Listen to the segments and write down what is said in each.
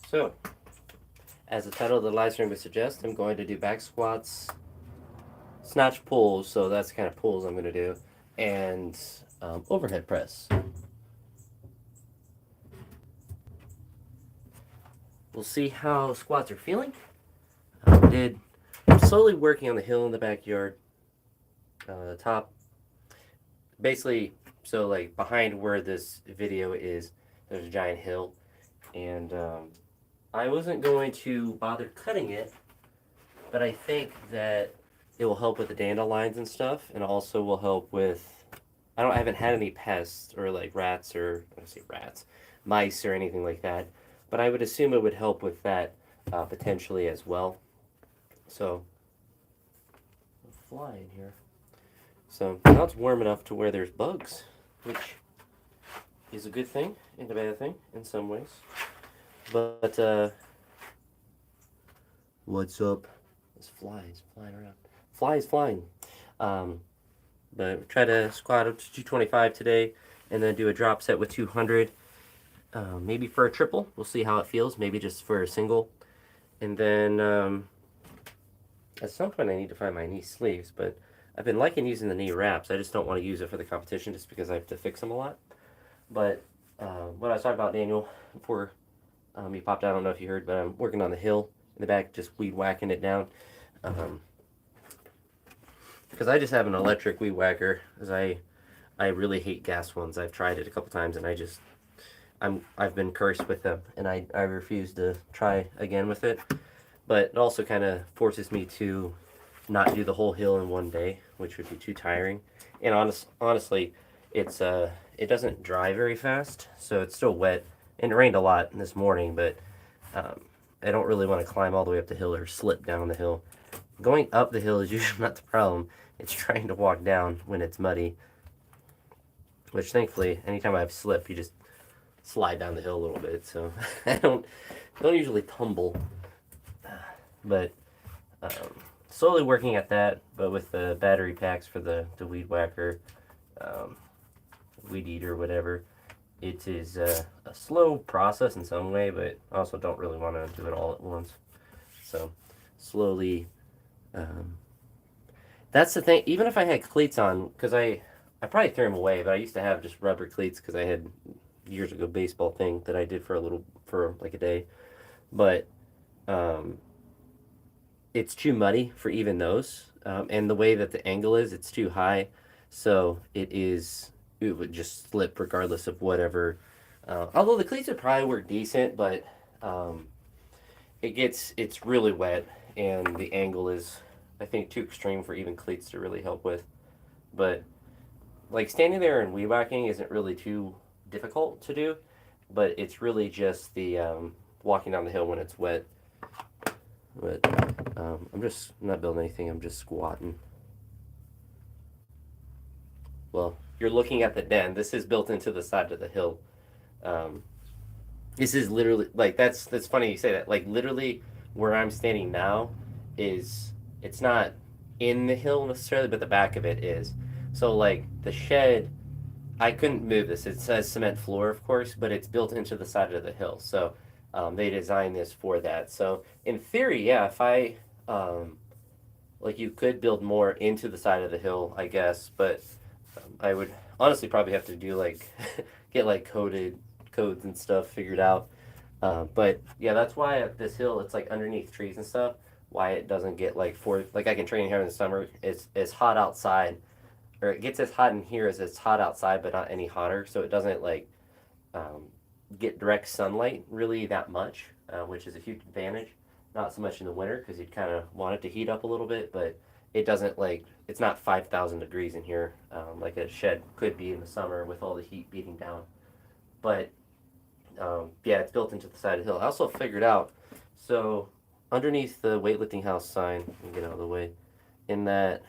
So, as the title of the live stream would suggest, I'm going to do back squats, snatch pulls, so that's the kind of pulls I'm going to do, and overhead press. We'll see how squats are feeling. I'm slowly working on the hill in the backyard, top. Basically, so like behind where this video is, there's a giant hill, and I wasn't going to bother cutting it, but I think that it will help with the dandelions and stuff, and also will help with. I haven't had any pests or like rats or I don't say rats, mice or anything like that, but I would assume it would help with that potentially as well. So, fly in here. So now it's warm enough to where there's bugs, which is a good thing and a bad thing in some ways. But what's up? There's flies flying around. Flies flying. Um, but try to squat up to 225 today, and then do a drop set with 200. Maybe for a triple. We'll see how it feels. Maybe just for a single, and then at some point I need to find my knee sleeves, but I've been liking using the knee wraps. I just don't want to use it for the competition just because I have to fix them a lot. But what I was talking about, Daniel, before you popped out, I don't know if you heard, but I'm working on the hill in the back, just weed whacking it down. Because I just have an electric weed whacker, because I really hate gas ones. I've tried it a couple times, and I've been cursed with them, and I refuse to try again with it. But it also kind of forces me to not do the whole hill in one day, which would be too tiring. And honestly, it doesn't dry very fast, so it's still wet. And it rained a lot this morning, but I don't really want to climb all the way up the hill or slip down the hill. Going up the hill is usually not the problem. It's trying to walk down when it's muddy. Which thankfully, anytime I've slipped, you just slide down the hill a little bit. So I don't usually tumble. But slowly working at that, but with the battery packs for the weed whacker, weed eater, whatever. It is a slow process in some way, but I also don't really want to do it all at once. So slowly. That's the thing. Even if I had cleats on, because I probably threw them away, but I used to have just rubber cleats because I had years ago baseball thing that I did for like a day. But it's too muddy for even those, and the way that the angle is, it's too high, so it would just slip regardless of whatever. Although the cleats would probably work decent, but it's really wet, and the angle is, I think, too extreme for even cleats to really help with. But like standing there and weed whacking isn't really too difficult to do, but it's really just the walking down the hill when it's wet. But I'm just not building anything. I'm just squatting. Well, you're looking at the den. This is built into the side of the hill. Um, this is literally like that's funny you say that. Like literally, where I'm standing now is it's not in the hill necessarily, but the back of it is. So like the shed, I couldn't move this. It says cement floor, of course, but it's built into the side of the hill. So they designed this for that. So in theory, yeah, if I like you could build more into the side of the hill, I guess, but I would honestly probably have to do like get like codes and stuff figured out. But yeah, that's why at this hill it's like underneath trees and stuff. Why it doesn't get like like I can train here in the summer. It's hot outside, or it gets as hot in here as it's hot outside, but not any hotter. So it doesn't like um, get direct sunlight really that much, which is a huge advantage. Not so much in the winter because you'd kind of want it to heat up a little bit, but it doesn't like it's not 5,000 degrees in here like a shed could be in the summer with all the heat beating down. But yeah, it's built into the side of the hill. I also figured out so underneath the weightlifting house sign, get out of the way, in that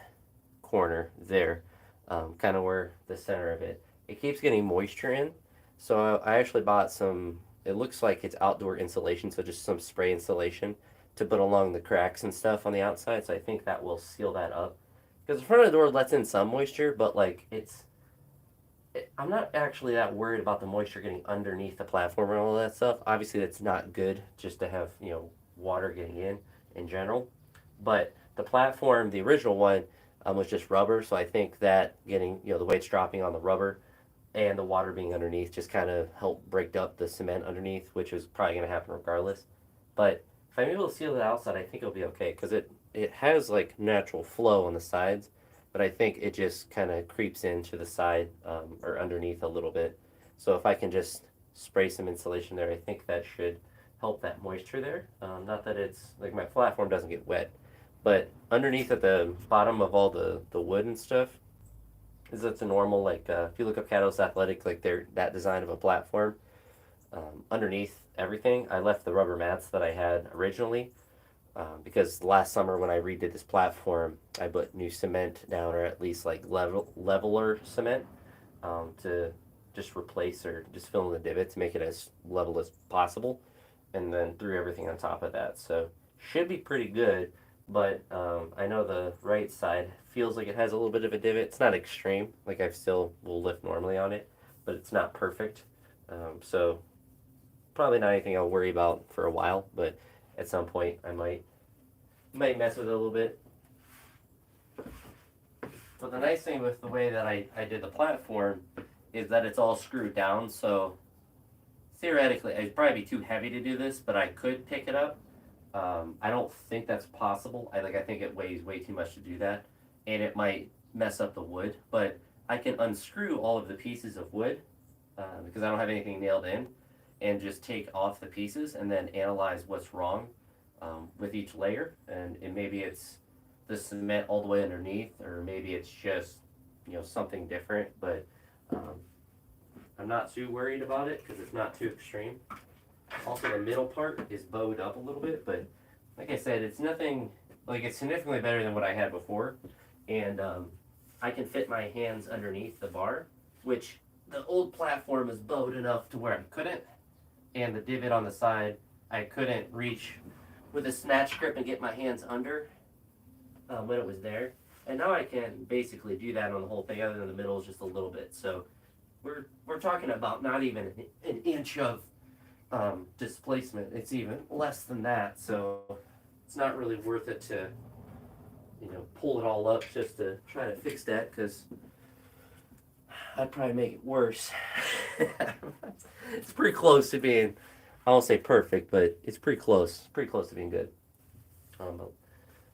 corner there, kind of where the center of it, it keeps getting moisture in. So I actually bought some. It looks like it's outdoor insulation, so just some spray insulation to put along the cracks and stuff on the outside. So I think that will seal that up. Because the front of the door lets in some moisture, but like I'm not actually that worried about the moisture getting underneath the platform and all that stuff. Obviously, that's not good just to have, water getting in general. But the platform, the original one, was just rubber. So I think that getting, the weights dropping on the rubber and the water being underneath just kind of helped break up the cement underneath, which is probably going to happen regardless. But if I'm able to seal it outside, I think it'll be okay because it has like natural flow on the sides, but I think it just kind of creeps into the side or underneath a little bit. So if I can just spray some insulation there, I think that should help that moisture there. Not that it's like my platform doesn't get wet, but underneath at the bottom of all the wood and stuff, is it's a normal like if you look up Catalyst Athletic, like they're that design of a platform. Underneath everything, I left the rubber mats that I had originally because last summer when I redid this platform, I put new cement down or at least like leveler cement to just replace or just fill in the divot to make it as level as possible, and then threw everything on top of that. So should be pretty good. But I know the right side feels like it has a little bit of a divot. It's not extreme, like I still will lift normally on it, but it's not perfect. So probably not anything I'll worry about for a while, but at some point I might mess with it a little bit. But the nice thing with the way that I did the platform is that it's all screwed down, so theoretically it'd probably be too heavy to do this, but I could pick it up. I don't think that's possible. I think it weighs way too much to do that, and it might mess up the wood. But I can unscrew all of the pieces of wood because I don't have anything nailed in, and just take off the pieces and then analyze what's wrong with each layer. And maybe it's the cement all the way underneath, or maybe it's just something different. But um, I'm not too worried about it because it's not too extreme. Also, the middle part is bowed up a little bit, but like I said, it's nothing like it's significantly better than what I had before, and I can fit my hands underneath the bar, which the old platform is bowed enough to where I couldn't, and the divot on the side I couldn't reach with a snatch grip and get my hands under when it was there, and now I can basically do that on the whole thing, other than the middle is just a little bit. So we're talking about not even an inch of displacement. It's even less than that, so it's not really worth it to pull it all up just to try to fix that because I'd probably make it worse. It's pretty close to being, I won't say perfect, but it's pretty close to being good. But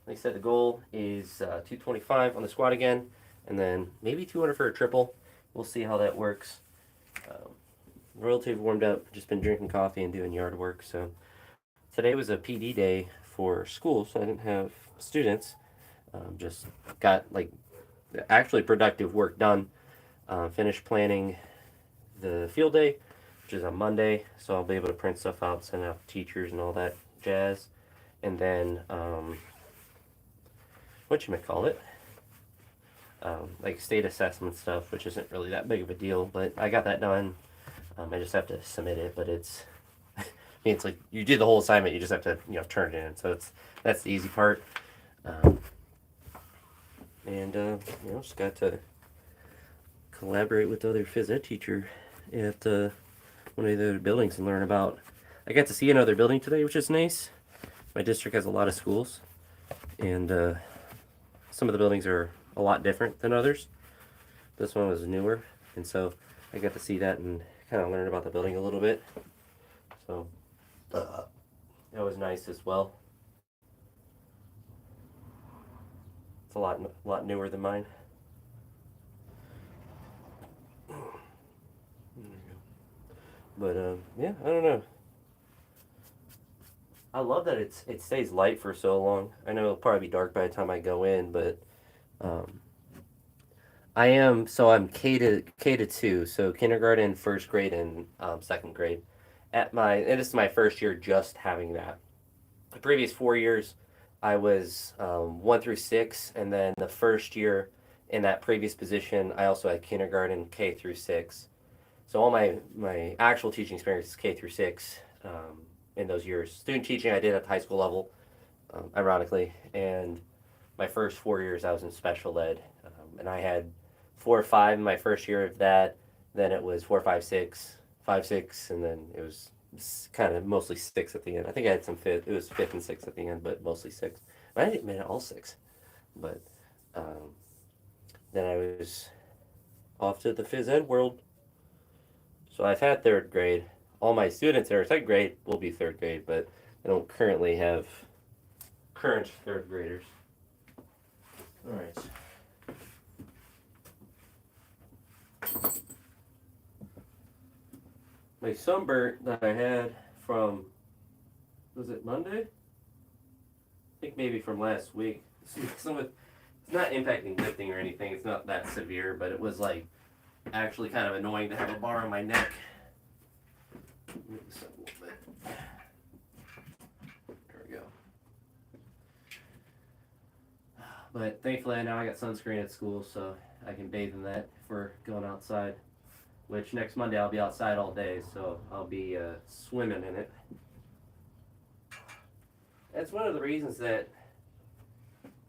like I said, the goal is 225 on the squat again, and then maybe 200 for a triple. We'll see how that works. um, Relatively warmed up, just been drinking coffee and doing yard work. So today was a PD day for school, so I didn't have students. Just got like actually productive work done. Finished planning the field day, which is on Monday, so I'll be able to print stuff out, send out to teachers and all that jazz. And then what you might call it, like state assessment stuff, which isn't really that big of a deal, but I got that done. I just have to submit it, but I mean, it's like you do the whole assignment, you just have to turn it in. So that's the easy part. Um, and just got to collaborate with the other phys ed teacher at one of the other buildings and learn about. I got to see another building today, which is nice. My district has a lot of schools, and some of the buildings are a lot different than others. This one was newer, and so I got to see that and kind of learn about the building a little bit. So that was nice as well. It's a lot newer than mine. But yeah, I don't know. I love that it stays light for so long. I know it'll probably be dark by the time I go in, but um, I'm K to two, so kindergarten, first grade, and second grade. And this is my first year just having that. The previous 4 years, I was 1 through 6, and then the first year in that previous position, I also had kindergarten, K through 6. So all my actual teaching experience is K through 6 in those years. Student teaching I did at the high school level, ironically, and my first 4 years I was in special ed, and I had 4 or 5 in my first year of that. Then it was 4, 5, 6, 5, 6, and then it was kind of mostly six at the end. I think I had some fifth. It was fifth and sixth at the end, but mostly six. I didn't make it all six, but um, then I was off to the phys ed world. So I've had third grade. All my students that are second grade will be third grade, but I don't currently have current third graders. All right. My sunburn that I had from, was it Monday? I think maybe from last week. It's not impacting lifting or anything. It's not that severe, but it was like actually kind of annoying to have a bar on my neck. Move this up a little bit. There we go. But thankfully now I got sunscreen at school, so I can bathe in that if we're going outside. Which next Monday I'll be outside all day, so I'll be swimming in it. That's one of the reasons that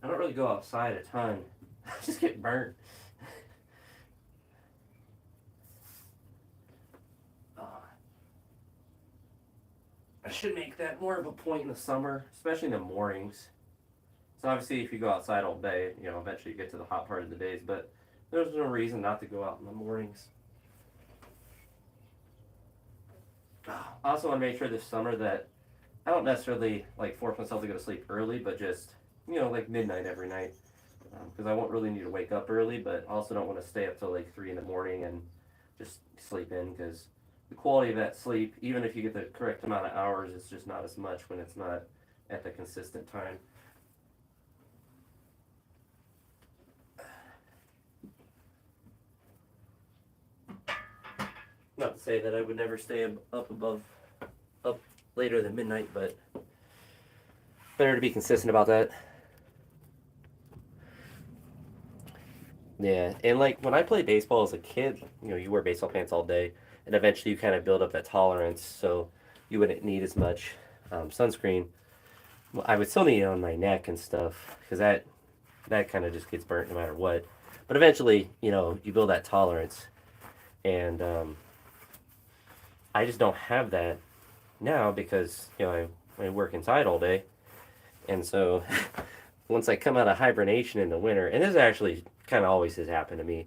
I don't really go outside a ton. I just get burnt. I should make that more of a point in the summer, especially in the mornings. So obviously if you go outside all day, eventually you get to the hot part of the days, but there's no reason not to go out in the mornings. I also want to make sure this summer that I don't necessarily force myself to go to sleep early, but just, like midnight every night. Because I won't really need to wake up early, but I also don't want to stay up till like 3 in the morning and just sleep in, because the quality of that sleep, even if you get the correct amount of hours, it's just not as much when it's not at the consistent time. Not to say that I would never stay up later than midnight, but better to be consistent about that. Yeah, and like when I played baseball as a kid, you wear baseball pants all day, and eventually you kind of build up that tolerance, so you wouldn't need as much sunscreen. Well, I would still need it on my neck and stuff, because that kind of just gets burnt no matter what. But eventually, you build that tolerance, and I just don't have that now because I work inside all day, and so once I come out of hibernation in the winter, and this actually kind of always has happened to me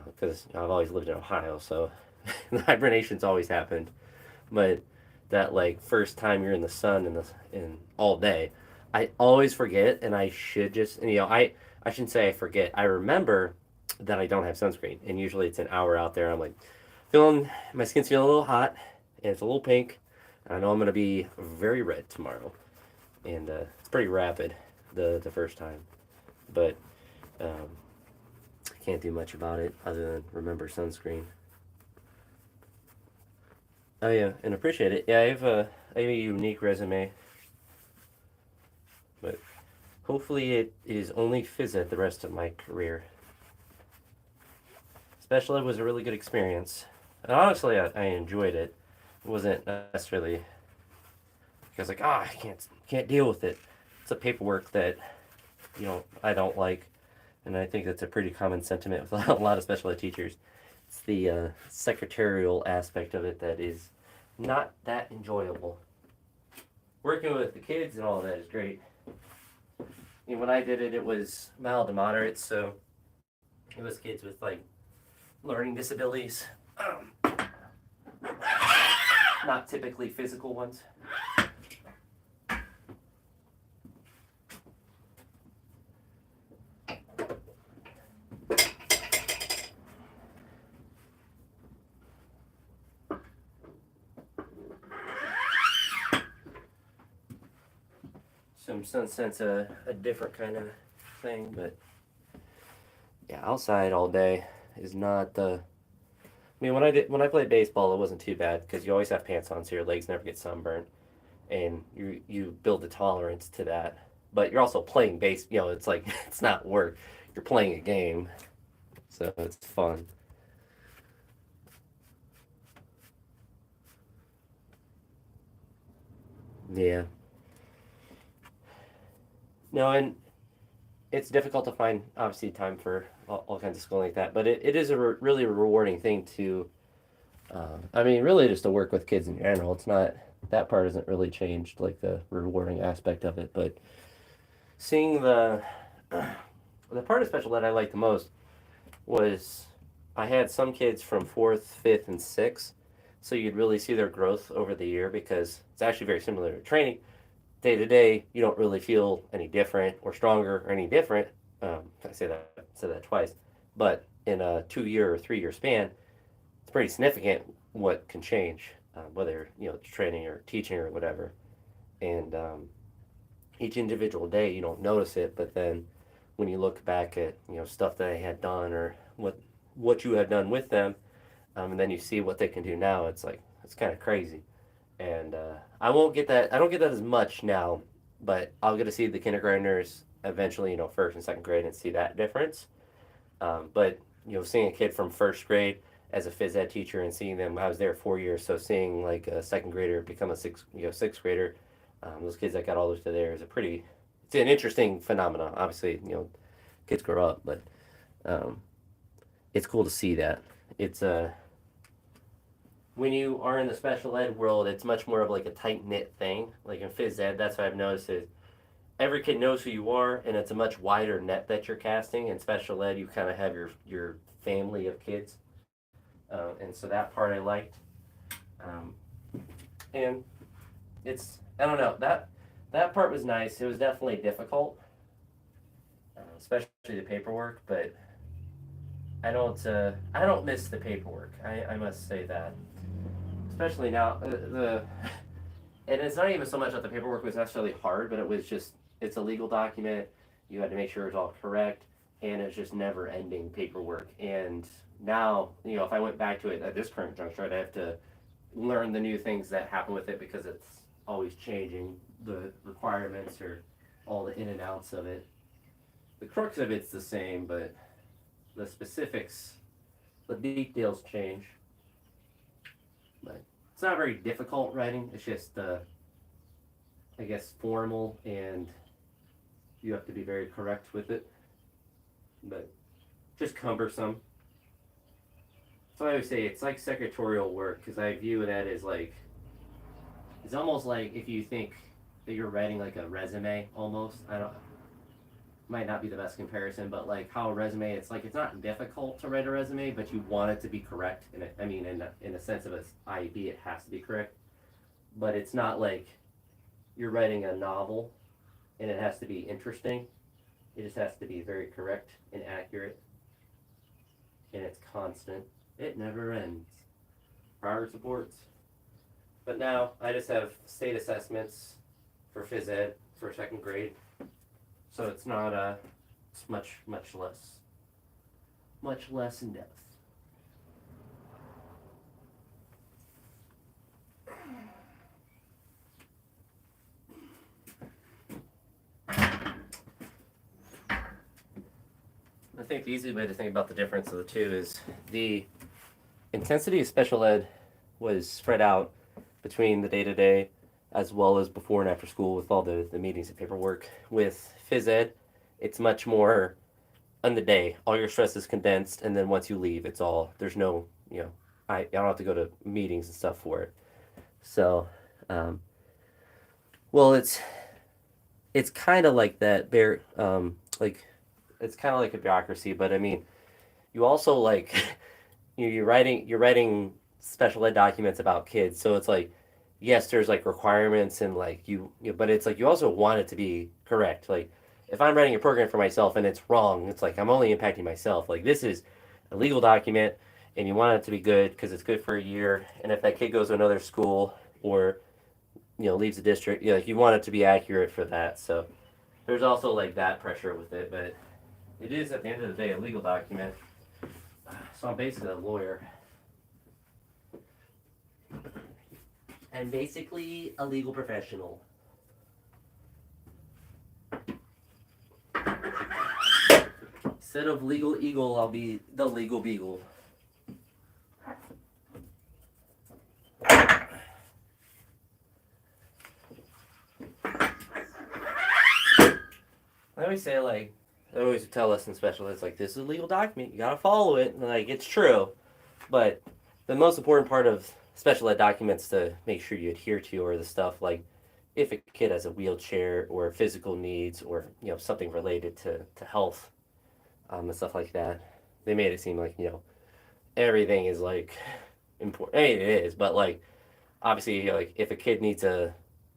because I've always lived in Ohio, so the hibernation's always happened. But that first time you're in the sun in all day, I always forget, and I should just I shouldn't say I forget. I remember that I don't have sunscreen, and usually it's an hour out there. I'm like my skin's feeling a little hot, and it's a little pink. I know I'm gonna be very red tomorrow, and it's pretty rapid the first time, but I can't do much about it other than remember sunscreen. Oh yeah, and appreciate it. Yeah, I have a unique resume, but hopefully it is only phys ed the rest of my career. Special ed was a really good experience, and honestly, I enjoyed it. It wasn't necessarily because I can't deal with it. It's a paperwork that I don't like, and I think that's a pretty common sentiment with a lot of special ed teachers. It's the secretarial aspect of it that is not that enjoyable. Working with the kids and all of that is great. And when I did it, it was mild to moderate, so it was kids with learning disabilities, not typically physical ones. Some sense a different kind of thing, but yeah, outside all day is not the. I mean, when I played baseball, it wasn't too bad because you always have pants on, so your legs never get sunburned, and you build a tolerance to that. But you're also playing base. It's like it's not work. You're playing a game, so it's fun. Yeah. No, and it's difficult to find obviously time for all kinds of schooling like that, but it is a really rewarding thing to. I mean, really, just to work with kids in general. It's not that part hasn't really changed, like the rewarding aspect of it, but seeing the part of special ed I liked the most was I had some kids from fourth, fifth, and sixth, so you'd really see their growth over the year because it's actually very similar to training. Day to day, you don't really feel any different or stronger or any different. I say that twice, but in a 2 year or 3 year span, it's pretty significant what can change, whether training or teaching or whatever. And each individual day, you don't notice it, but then when you look back at stuff that they had done or what you had done with them, and then you see what they can do now, it's like it's kind of crazy. And I won't get that. I don't get that as much now, but I'll get to see the kindergartners eventually, first and second grade, and see that difference. But seeing a kid from first grade as a phys ed teacher and seeing them, I was there 4 years, so seeing like a second grader become a sixth grader, those kids that got all the way to there is it's an interesting phenomenon. Obviously, kids grow up, but um, it's cool to see that. It's when you are in the special ed world, it's much more of like a tight knit thing. Like in phys ed, that's what I've noticed is every kid knows who you are, and it's a much wider net that you're casting. In special ed, you kind of have your family of kids, and so that part I liked. Um, and it's I don't know that part was nice. It was definitely difficult, especially the paperwork, but I don't miss the paperwork. I must say that, especially now the and it's not even so much that the paperwork was necessarily hard, but it was just it's a legal document. You had to make sure it's all correct, and it's just never ending paperwork. And now, if I went back to it at this current juncture, I'd have to learn the new things that happen with it because it's always changing the requirements or all the in and outs of it. The crux of it's the same, but the specifics, the details change. But it's not very difficult writing. It's just, I guess, formal, and you have to be very correct with it. But just cumbersome. So I always say it's like secretarial work because I view that as like it's almost like if you think that you're writing like a resume almost. I don't might not be the best comparison, but like how a resume, it's like it's not difficult to write a resume, but you want it to be correct. And I mean, in a sense of an IEB, it has to be correct. But it's not like you're writing a novel and it has to be interesting. It just has to be very correct and accurate, and it's constant. It never ends. Progress reports. But now I just have state assessments for phys ed for second grade, so it's not it's much less in depth. I think the easy way to think about the difference of the two is the intensity of special ed was spread out between the day to day as well as before and after school with all the meetings and paperwork. With phys ed, it's much more on the day. All your stress is condensed, and then once you leave, it's all, there's no, I don't have to go to meetings and stuff for it. So, um, well, it's kind of like that, like, it's kind of like a bureaucracy, but I mean, you also like you're writing special ed documents about kids, so it's like yes, there's like requirements and like but it's like you also want it to be correct. Like if I'm writing a program for myself and it's wrong, it's like I'm only impacting myself. Like this is a legal document, and you want it to be good because it's good for a year. And if that kid goes to another school or leaves the district, like you want it to be accurate for that. So there's also like that pressure with it, but it is at the end of the day a legal document. So I'm basically a lawyer. I'm basically a legal professional. Instead of legal eagle, I'll be the legal beagle. I always say like They always tell us in special ed, it's like, this is a legal document, you gotta follow it. And like, it's true. But the most important part of special ed documents to make sure you adhere to are the stuff like if a kid has a wheelchair or physical needs or something related to health, and stuff like that. They made it seem like everything is like important. I mean, it is, but like obviously, like if a kid needs to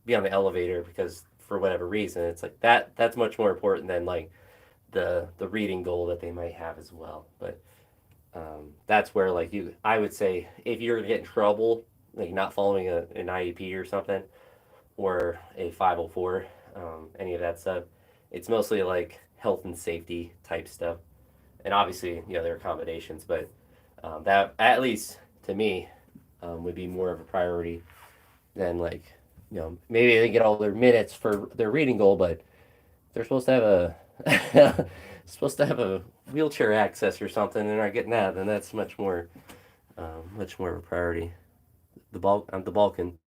be on the elevator because for whatever reason, it's like that's much more important than like the reading goal that they might have as well. But that's where like I would say if you're gonna get in trouble, like not following an IEP or something, or a 504, any of that stuff, it's mostly like health and safety type stuff. And obviously, there are accommodations, but that at least to me would be more of a priority than like maybe they get all their minutes for their reading goal, but they're supposed to have a supposed to have a wheelchair access or something, and they're not getting that. Then that's much more of a priority. The Balkan,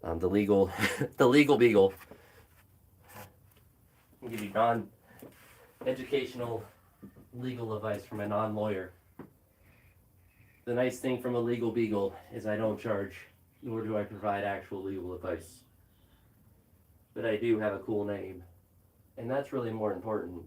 the legal the legal beagle. I'll give you non-educational legal advice from a non-lawyer. The nice thing from a legal beagle is I don't charge, nor do I provide actual legal advice. But I do have a cool name, and that's really more important.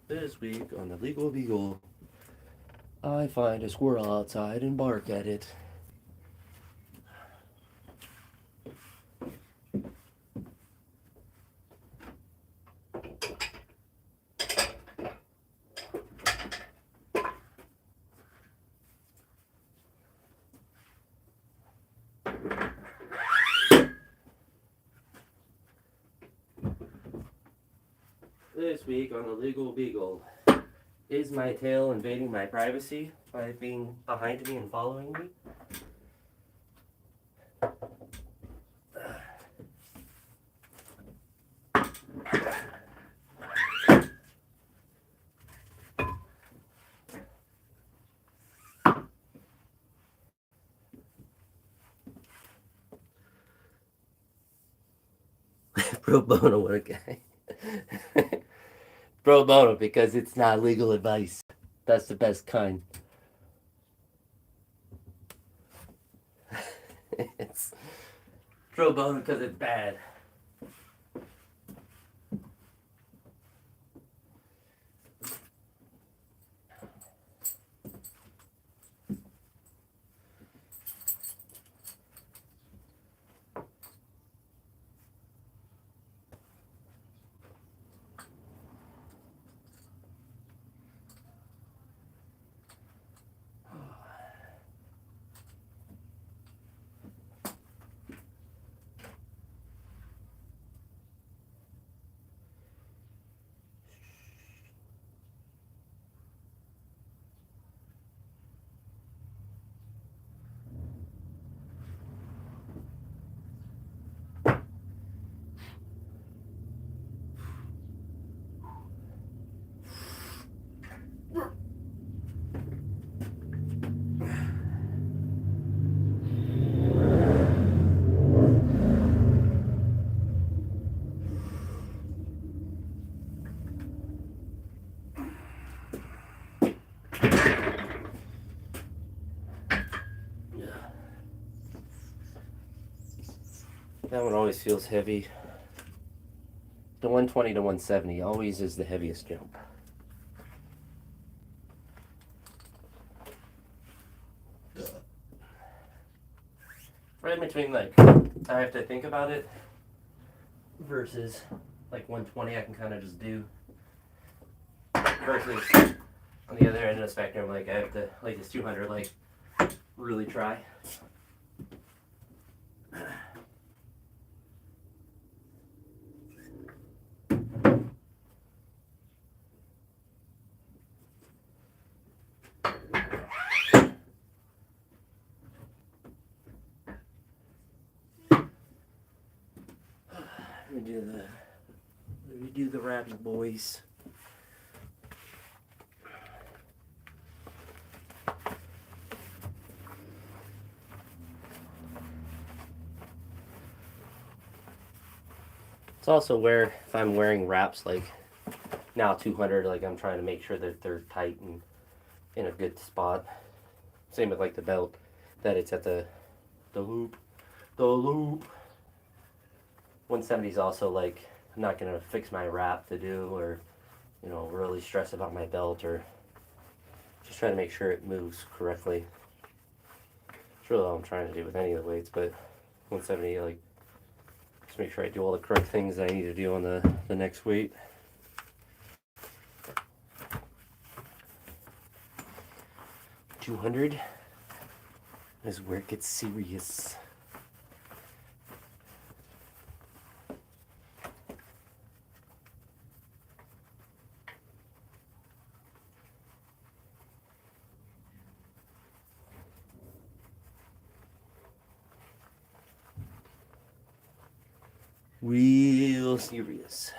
This week on the Legal Beagle, I find a squirrel outside and bark at it. This week on the Legal Beagle, is my tail invading my privacy by being behind me and following me? Pro bono, what a guy. Pro bono because it's not legal advice. That's the best kind. It's pro bono because it's bad. That one always feels heavy. The 120 to 170 always is the heaviest jump. Right between like I have to think about it versus like 120 I can kind of just do versus on the other end of the spectrum like I have to like this 200 like really try. Let me do the wraps, boys. It's also where if I'm wearing wraps like now 200, like I'm trying to make sure that they're tight and in a good spot. Same with like the belt, that it's at the loop. 170 is also like I'm not gonna fix my wrap to do or really stress about my belt or just try to make sure it moves correctly. It's really all I'm trying to do with any of the weights, but 170 like just make sure I do all the correct things I need to do on the next weight. $200 is where it gets serious. Real serious.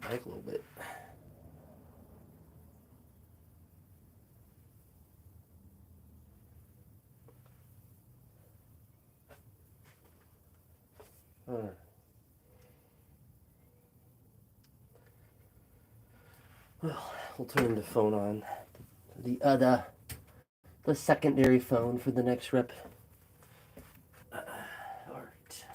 Back a little bit. All right. Well, we'll turn the phone on. The secondary phone for the next rep. All right.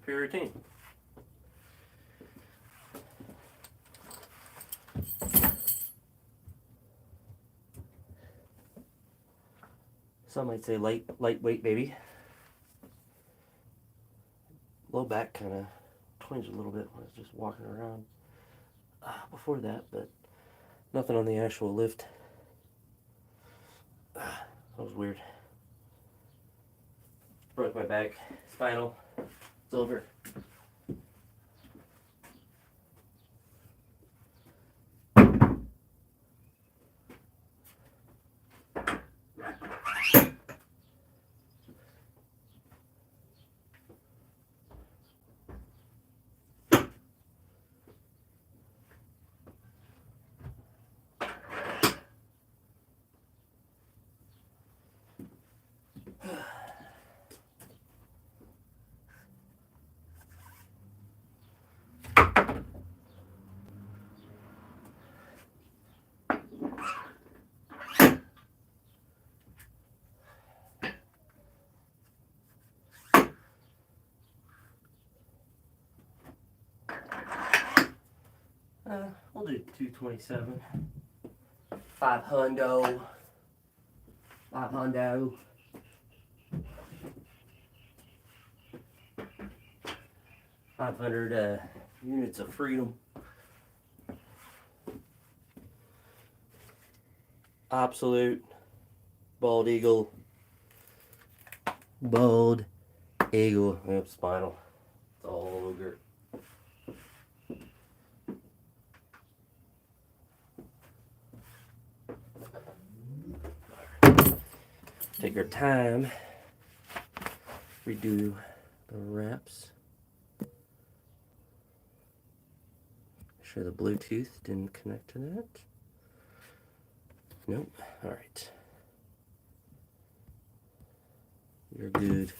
For your routine. Some might say lightweight, baby. Low back kind of twinged a little bit when I was just walking around before that, but nothing on the actual lift. That was weird. Broke my back, spinal. It's over. We'll do 227. 500. 500. 500 units of freedom. Absolute bald eagle. Bald eagle. Yep, spinal. It's all ogre. Take your time. Redo the wraps. Make sure the Bluetooth didn't connect to that. Nope. All right. You're good.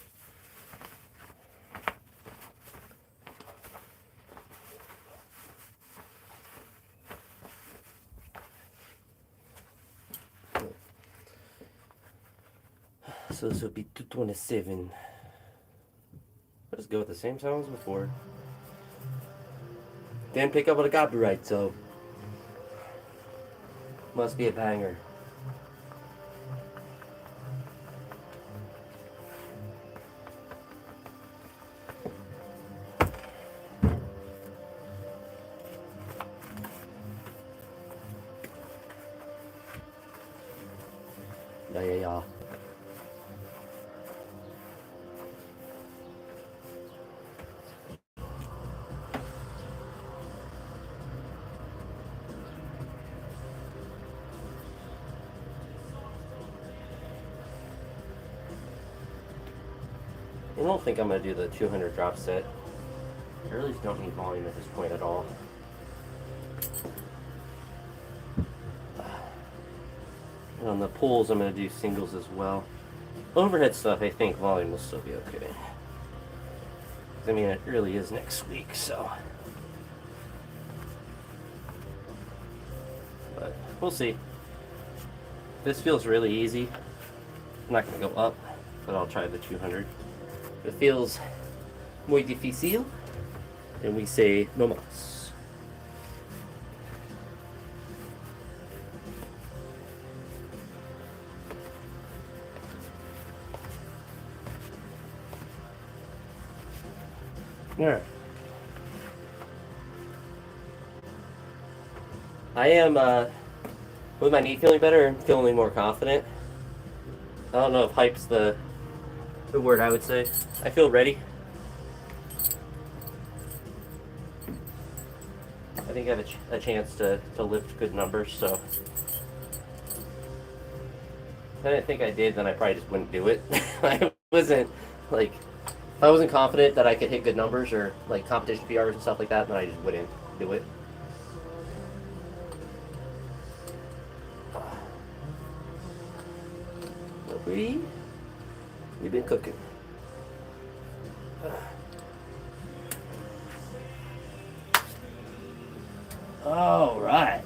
So this would be 227. Let's go with the same sound as before. Didn't pick up on the copyright, so must be a banger. Yeah. I don't think I'm going to do the 200 drop set. I really don't need volume at this point at all. And on the pulls, I'm going to do singles as well. Overhead stuff, I think volume will still be okay. I mean, it really is next week, so. But we'll see. This feels really easy. I'm not going to go up, but I'll try the 200. If it feels muy difícil, then we say no más. Alright. I am, with my knee feeling better and feeling more confident. I don't know if hype's the word I would say. I feel ready. I think I have a chance to lift good numbers, so. If I didn't think I did, then I probably just wouldn't do it. I wasn't, like, if I wasn't confident that I could hit good numbers or, like, competition PRs and stuff like that, then I just wouldn't do it. But we've been cooking. All right.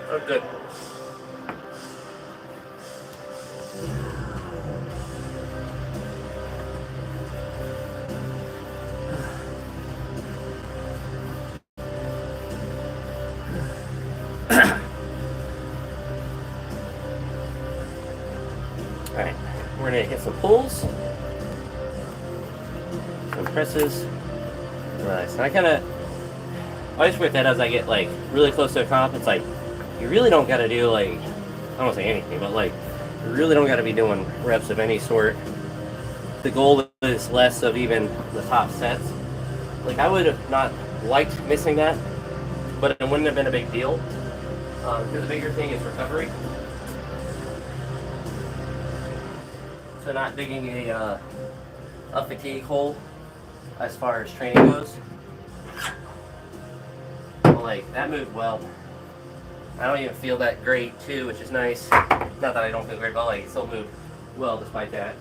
Oh, good. All right, we're gonna hit some pulls, some presses. Nice. And I kind of always with that as I get like really close to a comp, it's like you really don't got to do like I don't want to say anything, but like you really don't got to be doing reps of any sort. The goal is less of even the top sets. Like I would have not liked missing that, but it wouldn't have been a big deal because the bigger thing is recovery. So not digging a fatigue hole as far as training goes. But like that moved well. I don't even feel that great too, which is nice. Not that I don't feel great, but like it still moved well despite that.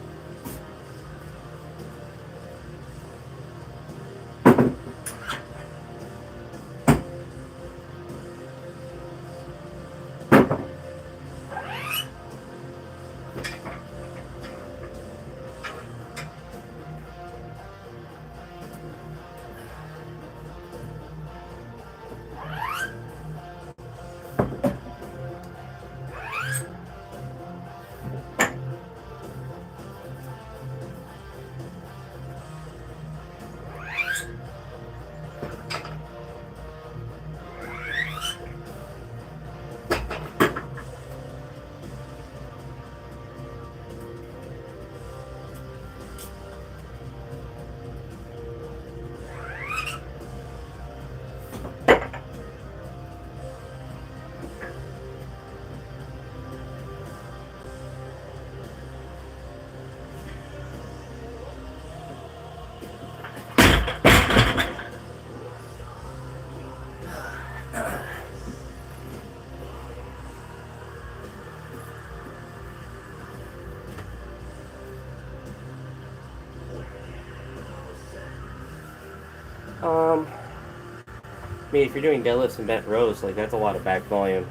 I mean, if you're doing deadlifts and bent rows, like that's a lot of back volume.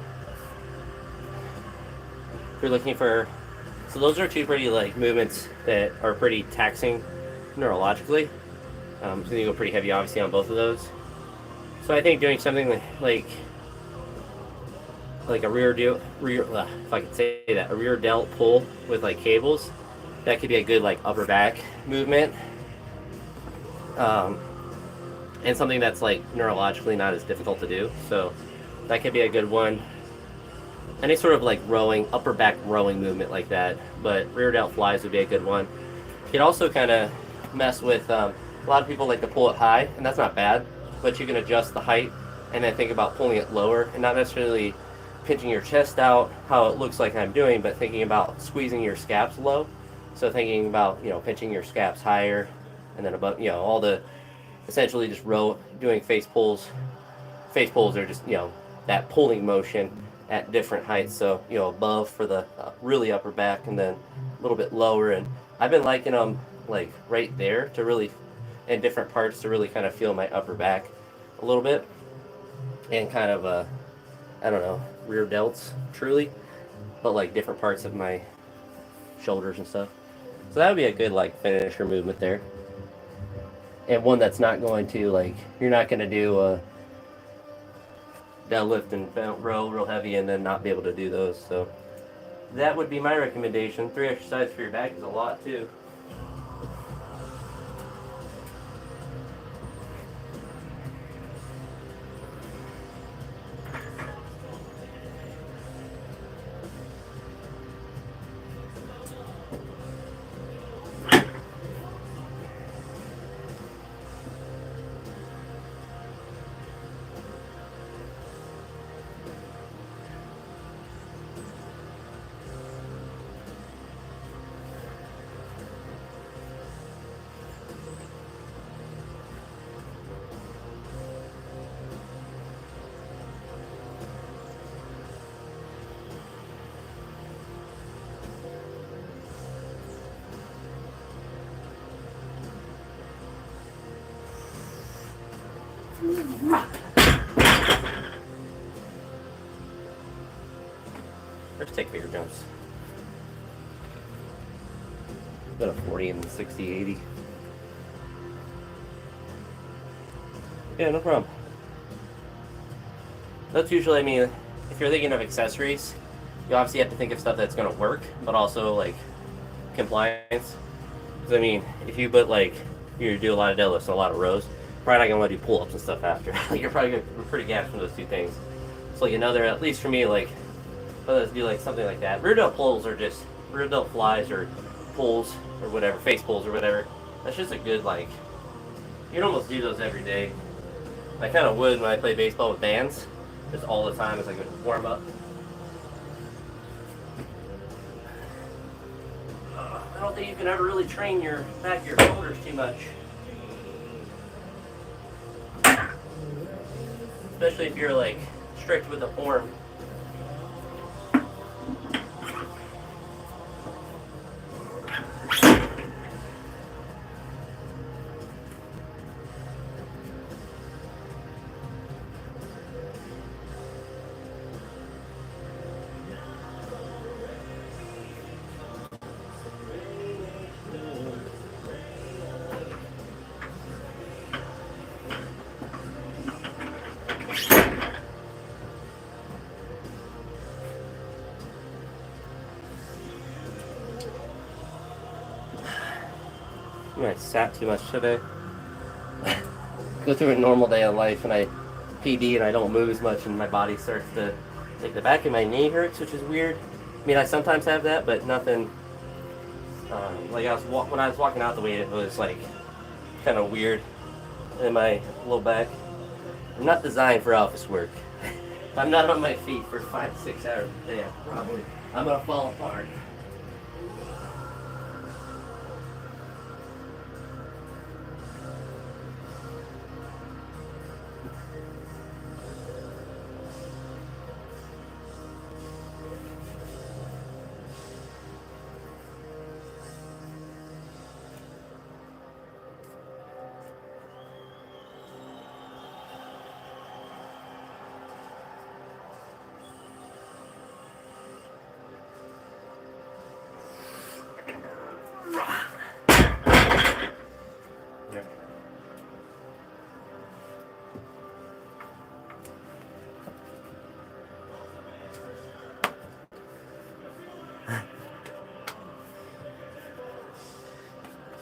If you're looking for, so those are two pretty like movements that are pretty taxing neurologically. So you go pretty heavy, obviously, on both of those. So I think doing something like a if I could say that, a rear delt pull with like cables, that could be a good like upper back movement. And something that's like neurologically not as difficult to do. So that could be a good one. Any sort of like rowing, upper back rowing movement like that. But rear delt flies would be a good one. You could also kind of mess with, a lot of people like to pull it high, and that's not bad. But you can adjust the height and then think about pulling it lower and not necessarily pinching your chest out, how it looks like I'm doing, but thinking about squeezing your scaps low. So thinking about, pinching your scaps higher and then above, all the essentially just doing face pulls. Face pulls are just, that pulling motion at different heights. So, above for the really upper back and then a little bit lower. And I've been liking them like right there to really, in different parts to really kind of feel my upper back a little bit. And kind of, I don't know, rear delts truly, but like different parts of my shoulders and stuff. So that would be a good like finisher movement there. And one that's not going to like you're not going to do a deadlift and bent row real heavy and then not be able to do those. So that would be my recommendation. 3 exercises for your back is a lot too. Let's take bigger jumps. About a 40 and 60, 80. Yeah, no problem. That's usually, I mean, if you're thinking of accessories, you obviously have to think of stuff that's going to work, but also, like, compliance. Because, I mean, if you put, like, you do a lot of deadlifts and a lot of rows, probably not going to want to do pull-ups and stuff after. Like, you're probably going to be pretty gassed from those two things. So, like, another, at least for me, like, let's do, like, something like that. Rear delt pulls are just, rear delt flies or pulls or whatever, face pulls or whatever. That's just a good, like, you can almost do those every day. I kind of would when I play baseball with bands, just all the time as I could warm up. I don't think you can ever really train your back of your shoulders too much. Especially if you're like strict with the form. I sat too much today. Go through a normal day of life and I PD and I don't move as much and my body starts to, like, the back of my knee hurts, which is weird. I mean, I sometimes have that, but nothing. Like when I was walking out the weight, it was like kind of weird in my low back. I'm not designed for office work. If I'm not on my feet for 5 to 6 hours a day, I'm gonna fall apart.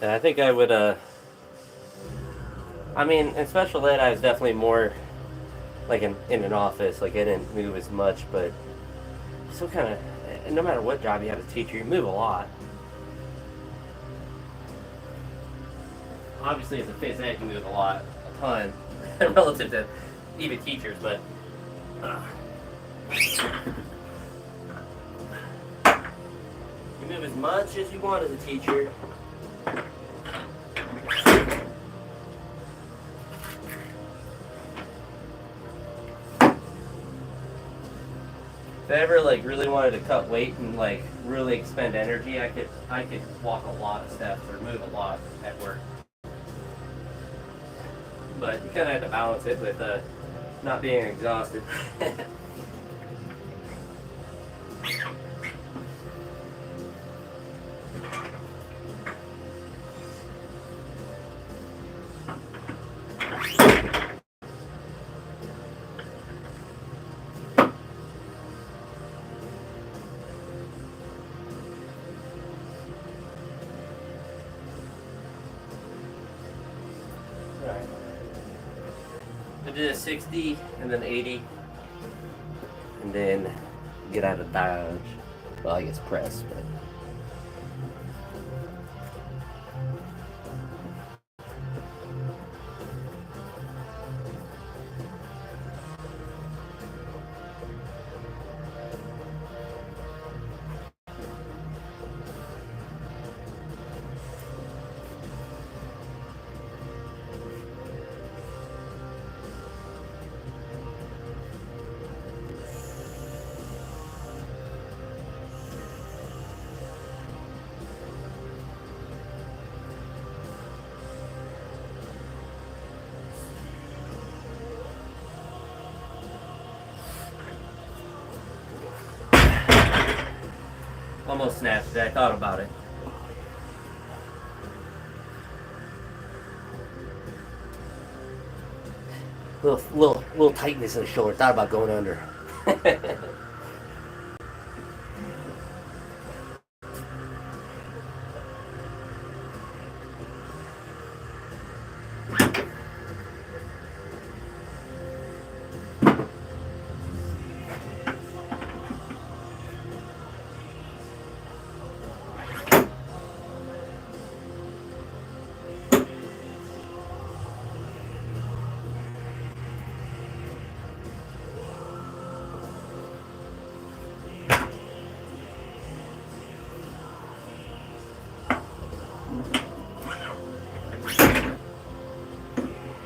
And I think I would, I mean, in special ed, I was definitely more like in an office. Like, I didn't move as much, but still kind of, no matter what job you have as a teacher, you move a lot. Obviously, as a phys ed, you move a ton, relative to even teachers, but you move as much as you want as a teacher. If I ever like really wanted to cut weight and like really expend energy, I could walk a lot of steps or move a lot at work. But you kind of have to balance it with not being exhausted. I did a 60 and then 80 and then get out of dodge. Well, I guess press, but Almost snatched it. I thought about it. Little tightness in the shoulder. Thought about going under.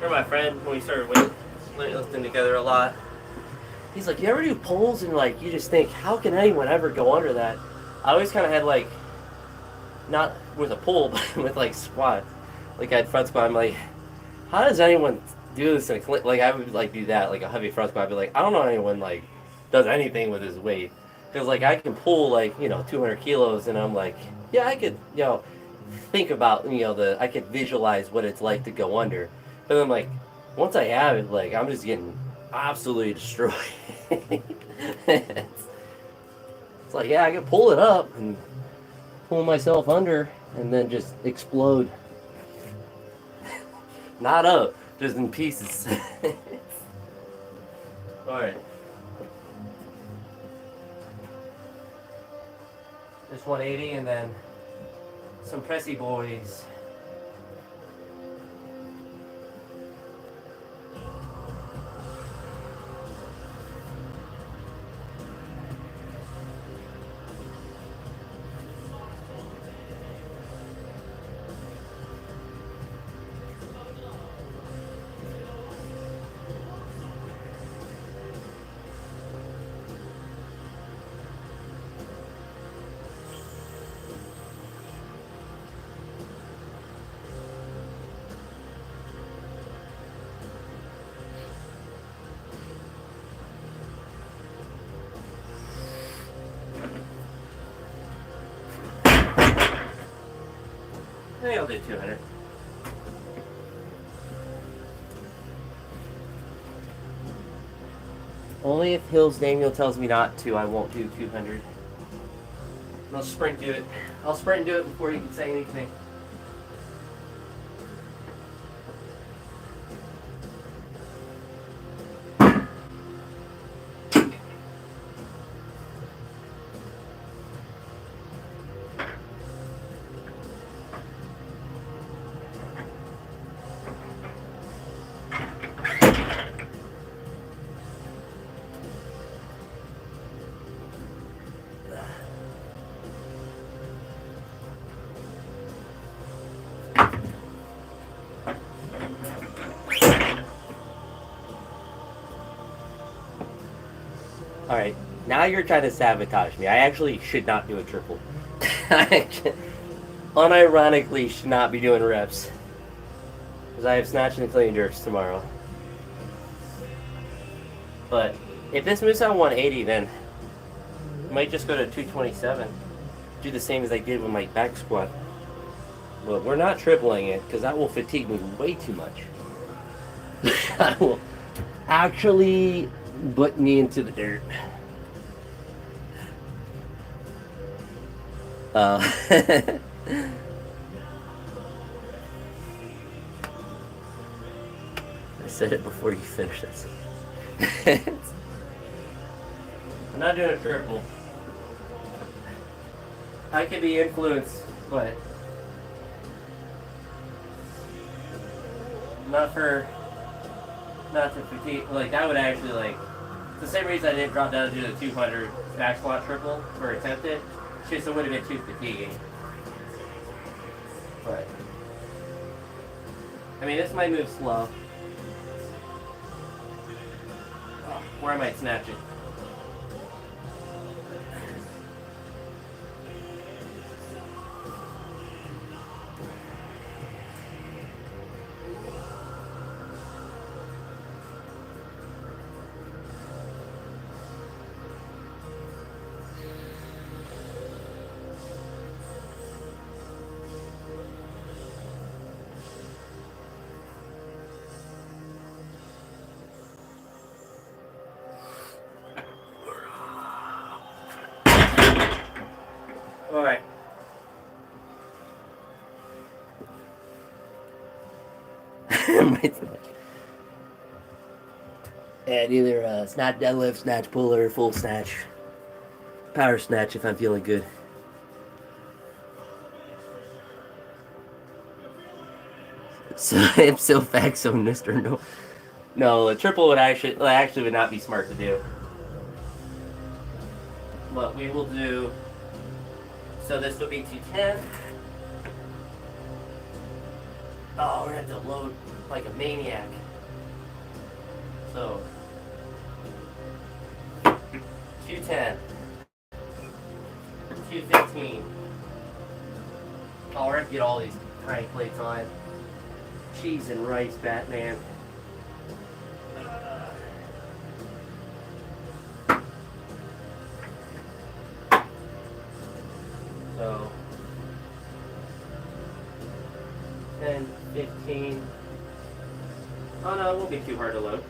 My friend, when we started weightlifting together a lot, he's like, you ever do pulls and like you just think, how can anyone ever go under that? I always kind of had like, not with a pull, but with like squats. Like I had front squat, I'm like, how does anyone do this? Like I would like do that, like a heavy front squat. I'd be like, I don't know anyone like does anything with his weight. Because like I can pull like, 200 kilos and I'm like, yeah, I could, think about, I could visualize what it's like to go under. But then, like, once I have it, like, I'm just getting absolutely destroyed. It's like, yeah, I can pull it up and pull myself under and then just explode. Not up, just in pieces. Alright. Just 180 and then some pressy boys. Maybe I'll do 200. Only if Hill's Daniel tells me not to, I won't do 200. I'll sprint do it. I'll sprint and do it before you can say anything. Alright, now you're trying to sabotage me. I actually should not do a triple. I unironically should not be doing reps. Because I have snatch and clean jerks tomorrow. But if this moves out 180, then I might just go to 227. Do the same as I did with my back squat. But we're not tripling it, because that will fatigue me way too much. That will actually put me into the dirt. I said it before you finished this. I'm not doing a triple. I could be influenced, but not to fatigue. Like that would actually like. It's the same reason I didn't drop down to do the 200 back squat triple or attempt it. Just it would have been too fatiguing. But I mean, this might move slow. Oh, where I might snatch it. my snatch. And either snatch deadlift, snatch puller, full snatch, power snatch if I'm feeling good. So I'm so fat, so Mr. No. No, a triple would actually would not be smart to do. But we will do. So this would be 210. Oh, we're gonna have to load like a maniac. So 210, 215. Oh, we're gonna get all these tiny plates on. Cheese and rice, Batman. So 10, 15. Oh no, it won't be too hard to load.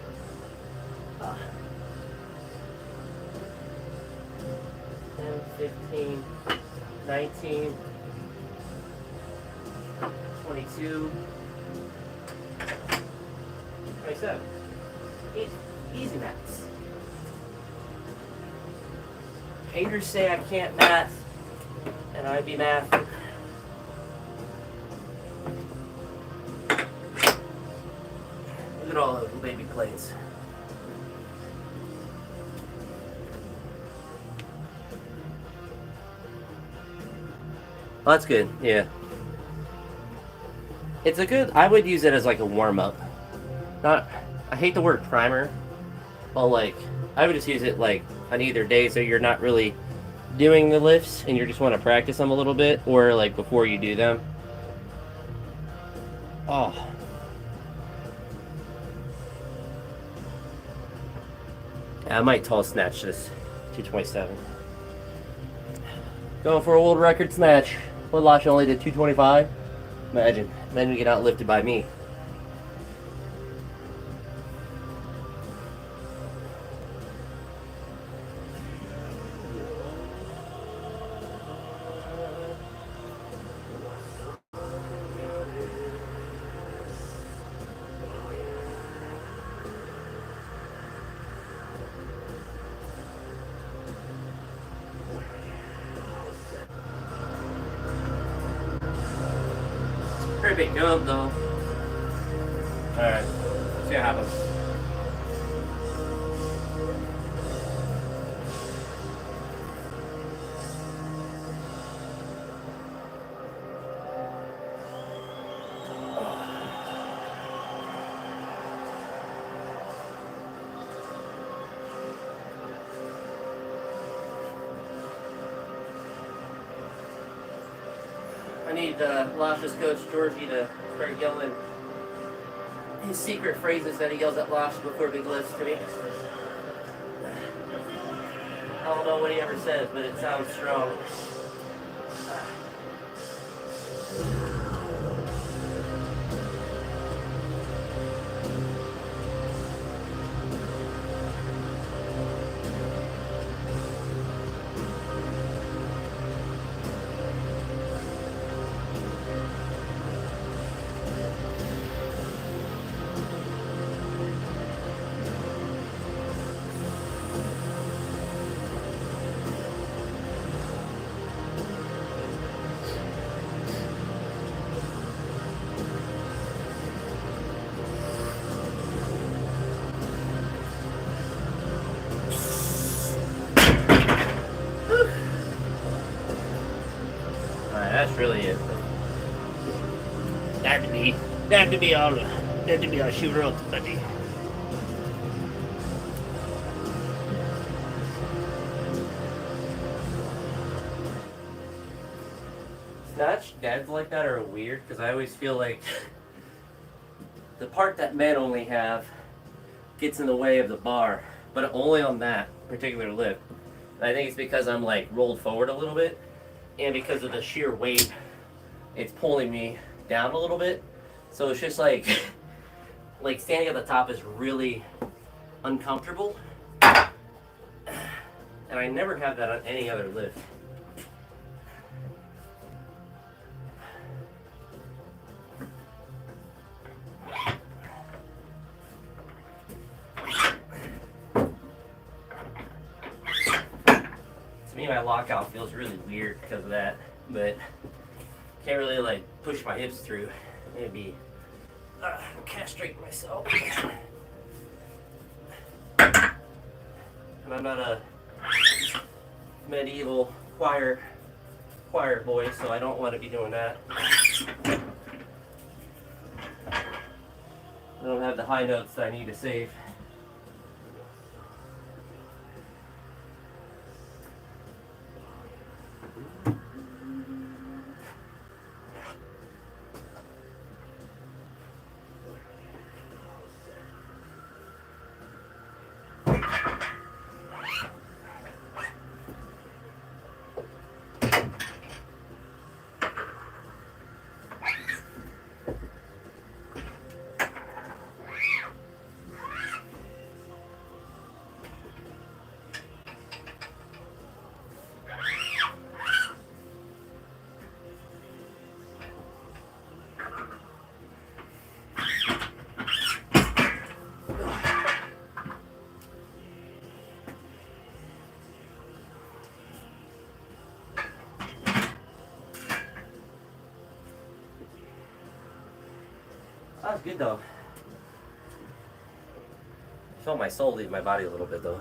10, 15, 19, 22, 27. Easy maths. Haters say I can't math, and I be math. Look at all those baby plates. Oh, that's good, yeah. It's a good, I would use it as like a warm-up. Not, I hate the word primer, but like, I would just use it like on either day so you're not really doing the lifts and you just want to practice them a little bit, or like before you do them. Oh. Yeah, I might tall snatch this 227. Going for a world record snatch. Woodlosh only did 225. Imagine we get outlifted by me. Pretty big jump though. Alright, see what happens. I need Losh's coach Georgie to start yelling his secret phrases that he yells at Losh before big lifts to me. I don't know what he ever says, but it sounds strong. That's really it. That to be all shooter up, buddy. Snatch deads like that are weird because I always feel like the part that men only have gets in the way of the bar, but only on that particular lift. And I think it's because I'm like rolled forward a little bit. And because of the sheer weight, it's pulling me down a little bit. So it's just like standing at the top is really uncomfortable. And I never have that on any other lift. me, my lockout feels really weird because of that, but can't really like push my hips through. Maybe castrate myself. And I'm not a medieval choir boy, so I don't want to be doing that. I don't have the high notes that I need to save. That was good though. I felt my soul leave my body a little bit though.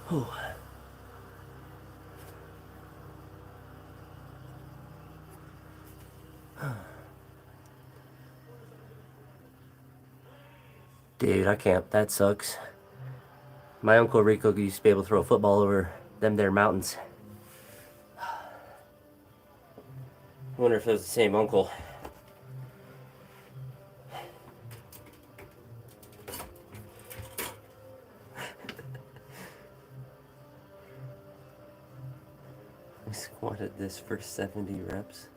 Whew. Dude, I can't. That sucks. My Uncle Rico used to be able to throw a football over them there mountains. I wonder if it was the same uncle. I squatted this for 70 reps.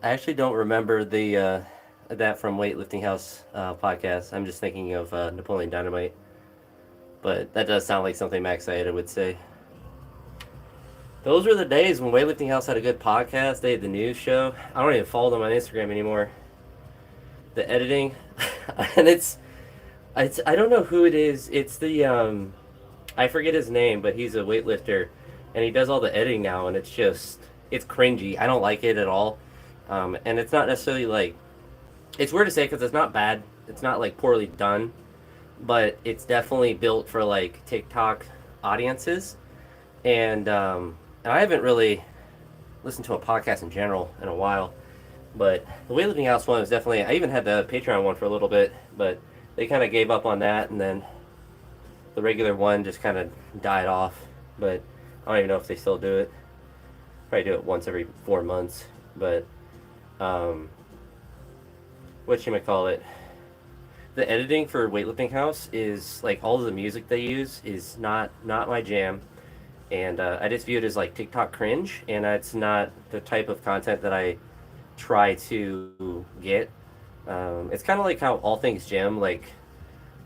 I actually don't remember the that from Weightlifting House podcast. I'm just thinking of Napoleon Dynamite. But that does sound like something Max Aida would say. Those were the days when Weightlifting House had a good podcast. They had the news show. I don't even follow them on Instagram anymore. The editing. And it's I don't know who it is. It's the I forget his name, but he's a weightlifter, and he does all the editing now, and it's cringy. I don't like it at all, and it's not necessarily like, it's weird to say because it's not bad. It's not like poorly done, but it's definitely built for like TikTok audiences, and I haven't really listened to a podcast in general in a while, but the Weightlifting House one was definitely. I even had the Patreon one for a little bit, but they kind of gave up on that, and then the regular one just kind of died off. But I don't even know if they still do it. Probably do it once every 4 months. But whatchamacallit, the editing for Weightlifting House is like all of the music they use is not my jam, and I just view it as like TikTok cringe, and it's not the type of content that I try to get. It's kind of like how All Things Gym, like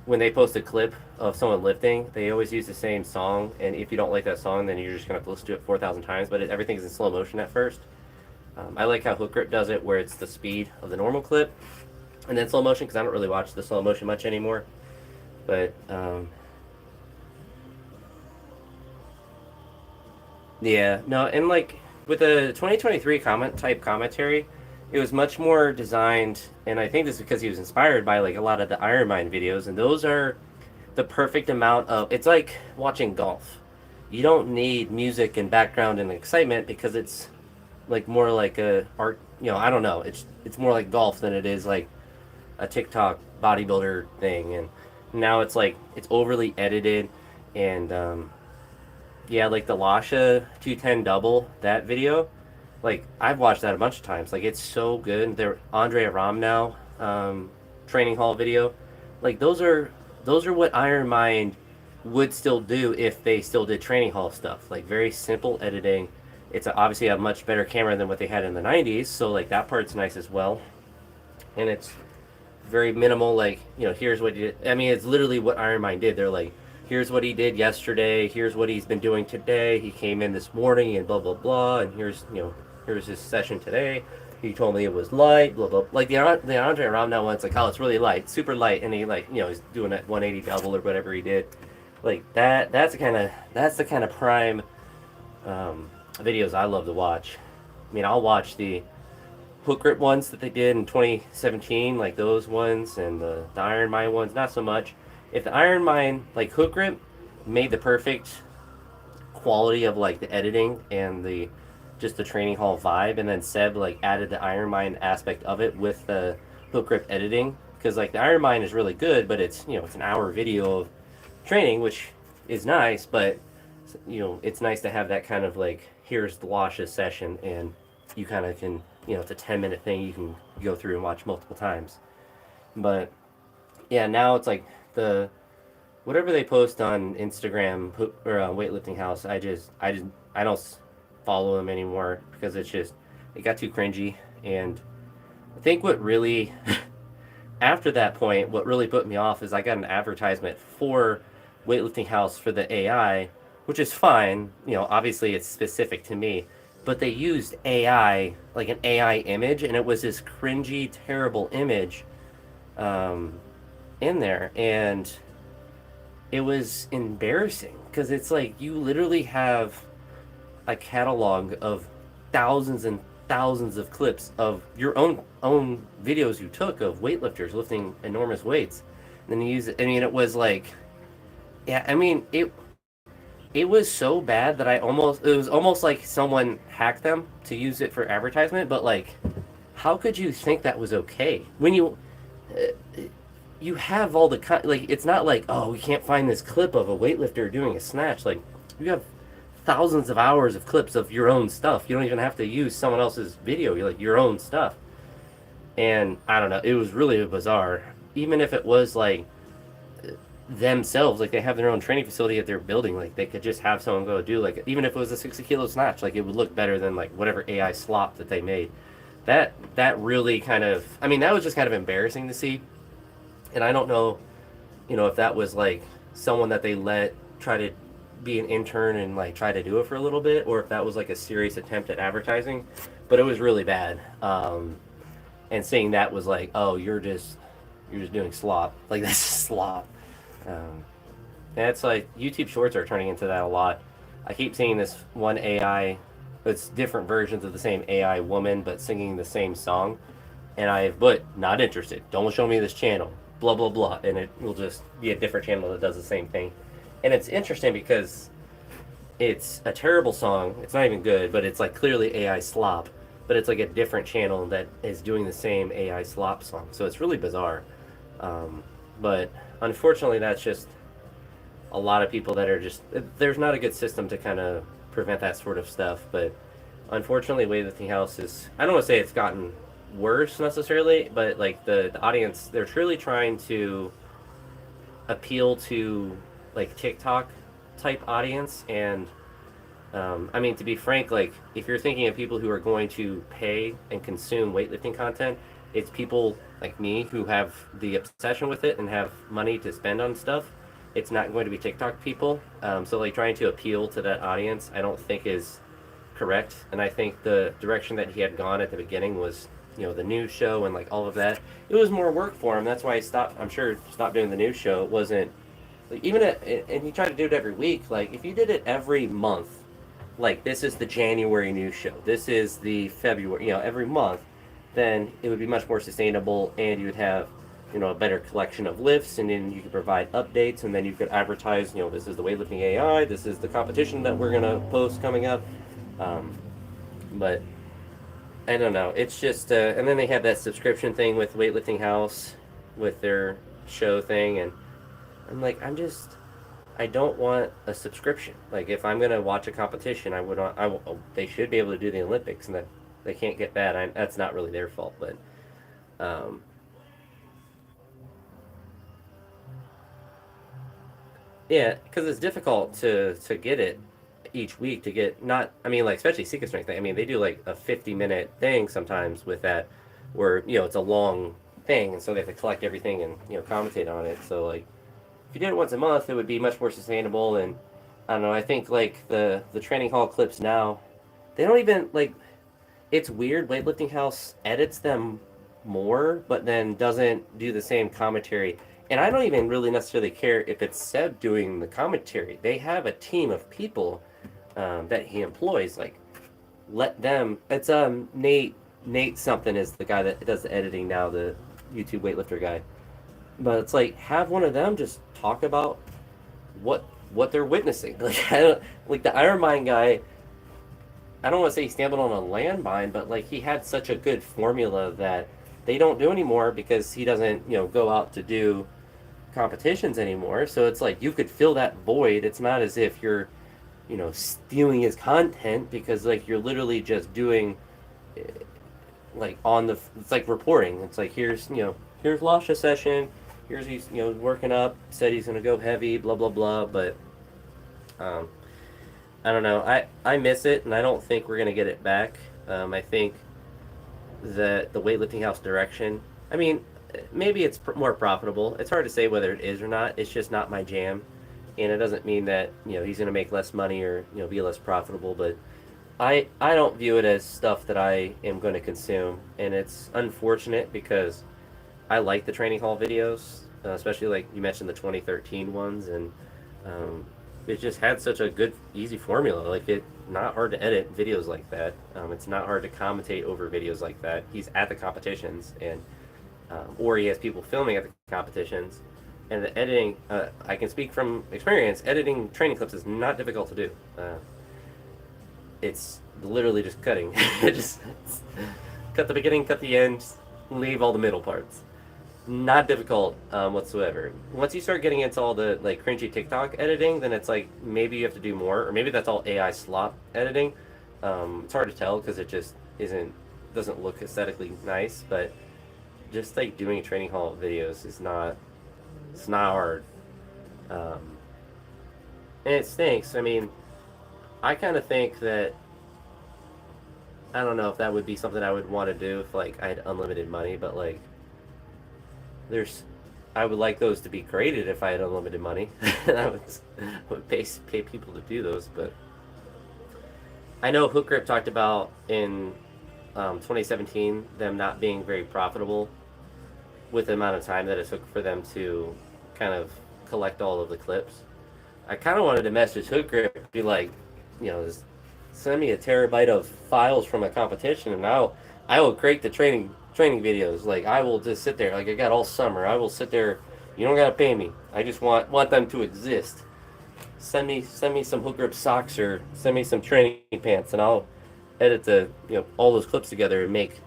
when they post a clip of someone lifting, they always use the same song, and if you don't like that song, then you're just going to have to listen to it 4,000 times, but everything's in slow motion at first. I like how Hook Grip does it, where it's the speed of the normal clip, and then slow motion, because I don't really watch the slow motion much anymore. But, yeah, no, and like, with the 2023 commentary, it was much more designed, and I think this is because he was inspired by like a lot of the Iron Mind videos, and those are the perfect amount of, it's like watching golf. You don't need music and background and excitement because it's like more like a art, I don't know. It's more like golf than it is like a TikTok bodybuilder thing, and now it's like it's overly edited, and yeah, like the Lasha 210 double, that video. Like, I've watched that a bunch of times. Like, it's so good. The Andre Aram now training hall video. Like, those are what Iron Mind would still do if they still did training hall stuff. Like, very simple editing. It's obviously a much better camera than what they had in the 90s. So, like, that part's nice as well. And it's very minimal. Like, here's what he did. I mean, it's literally what Iron Mind did. They're like, here's what he did yesterday. Here's what he's been doing today. He came in this morning and blah, blah, blah. And here's his session today. he told me it was light, blah blah. Like the Andre Ramnat one's like, oh, it's really light, super light, and he like he's doing that 180 double or whatever he did, like that. That's the kind of prime videos I love to watch. I mean, I'll watch the hook grip ones that they did in 2017, like those ones, and the Iron Mine ones, not so much. If the Iron Mine like hook grip made the perfect quality of like the editing and the just the training hall vibe, and then Seb like added the Iron Mine aspect of it with the hook grip editing, because like the Iron Mine is really good, but it's it's an hour video of training, which is nice, but it's nice to have that kind of like, here's the Lasha's session, and you kind of can, it's a 10-minute thing you can go through and watch multiple times. But yeah, now it's like the whatever they post on Instagram or Weightlifting House, I don't follow them anymore, because it got too cringy. And I think what really after that point, what really put me off is I got an advertisement for Weightlifting House for the AI, which is fine. Obviously it's specific to me, but they used AI, like an AI image, and it was this cringy, terrible image in there, and it was embarrassing, because it's like you literally have a catalog of thousands and thousands of clips of your own videos you took of weightlifters lifting enormous weights, and then you use it. I mean, it was like, yeah, I mean, it was so bad that it was almost like someone hacked them to use it for advertisement. But like, how could you think that was okay when you have all the like, it's not like, oh, we can't find this clip of a weightlifter doing a snatch. Like, you have thousands of hours of clips of your own stuff. You don't even have to use someone else's video. You're like your own stuff. And I don't know, it was really bizarre. Even if it was like themselves, like they have their own training facility that they're building, like they could just have someone go do, like, even if it was a 60 kilo snatch, like it would look better than like whatever AI slop that they made. That really kind of, I mean, that was just kind of embarrassing to see. And I don't know, if that was like someone that they let try to be an intern and like try to do it for a little bit, or if that was like a serious attempt at advertising. But it was really bad. And seeing that was like, oh, you're just doing slop. Like, that's slop. And it's like YouTube Shorts are turning into that a lot. I keep seeing this one AI. It's different versions of the same AI woman, but singing the same song. And but not interested. Don't show me this channel. Blah, blah, blah. And it will just be a different channel that does the same thing. And it's interesting because it's a terrible song. It's not even good, but it's like clearly AI slop. But it's like a different channel that is doing the same AI slop song. So it's really bizarre. But unfortunately, that's just a lot of people that are just, there's not a good system to kind of prevent that sort of stuff. But unfortunately, Weightlifting House is, I don't want to say it's gotten worse necessarily, but like the audience, they're truly trying to appeal to like TikTok type audience. And I mean, to be frank, like if you're thinking of people who are going to pay and consume weightlifting content, it's people like me who have the obsession with it and have money to spend on stuff. It's not going to be TikTok people. So like trying to appeal to that audience, I don't think is correct. And I think the direction that he had gone at the beginning was, the news show and like all of that. It was more work for him. That's why he stopped. I'm sure stopped doing the news show. It wasn't like, and he tried to do it every week. Like if you did it every month, like this is the January news show, this is the February, every month, then it would be much more sustainable, and you would have, a better collection of lifts, and then you could provide updates, and then you could advertise, this is the weightlifting AI, this is the competition that we're gonna post coming up. But I don't know. It's just, and then they have that subscription thing with Weightlifting House, with their show thing, and I'm like, I don't want a subscription. Like, if I'm gonna watch a competition, they should be able to do the Olympics, and that they can't get that. That's not really their fault, but, yeah, because it's difficult to get it each week, to get, not, I mean, like, especially Secret Strength thing. I mean, they do like a 50-minute thing sometimes with that, where, it's a long thing, and so they have to collect everything and, commentate on it. So, like, if you did it once a month, it would be much more sustainable. And I don't know, I think like the training hall clips now, they don't even like, it's weird. Weightlifting House edits them more, but then doesn't do the same commentary. And I don't even really necessarily care if it's Seb doing the commentary. They have a team of people that he employs. Like, let them. It's Nate something is the guy that does the editing now, the YouTube weightlifter guy. But it's like, have one of them just talk about what what they're witnessing. Like, I don't, like the Iron Mind guy, I don't want to say he stumbled on a landmine, but like he had such a good formula that they don't do anymore because he doesn't, go out to do competitions anymore. So it's like you could fill that void. It's not as if you're, stealing his content, because like you're literally just doing eh, like on the it's like reporting. It's like, here's Lasha's session. Here's he's working up. Said he's gonna go heavy. Blah blah blah. But um, I don't know. I miss it, and I don't think we're gonna get it back. I think that the weightlifting house direction. I mean, maybe it's more profitable. It's hard to say whether it is or not. It's just not my jam, and it doesn't mean that he's gonna make less money or be less profitable. But I don't view it as stuff that I am going to consume, and it's unfortunate because I like the training hall videos, especially like you mentioned the 2013 ones, and um, it just had such a good, easy formula. Like, it not hard to edit videos like that. It's not hard to commentate over videos like that. He's at the competitions, and or he has people filming at the competitions, and the editing. I can speak from experience. Editing training clips is not difficult to do. It's literally just cutting. Just cut the beginning, cut the end, leave all the middle parts. Not difficult whatsoever. Once you start getting into all the like cringy TikTok editing, then it's like maybe you have to do more, or maybe that's all AI slop editing. It's hard to tell because it just doesn't look aesthetically nice. But just like doing training hall videos is not it's not hard, um, and it stinks. I mean, I kind of think that I don't know if that would be something I would want to do if like I had unlimited money, but like there's I would like those to be graded if I had unlimited money. I would pay people to do those, but I know Hook Grip talked about in 2017 them not being very profitable with the amount of time that it took for them to kind of collect all of the clips. I kind of wanted to message Hook Grip, be like, just send me a terabyte of files from a competition, and I will create the training videos. Like, I will just sit there. Like, I got all summer. I will sit there. You don't gotta pay me. I just want them to exist. Send me some Hook Grip socks, or send me some training pants, and I'll edit the all those clips together and make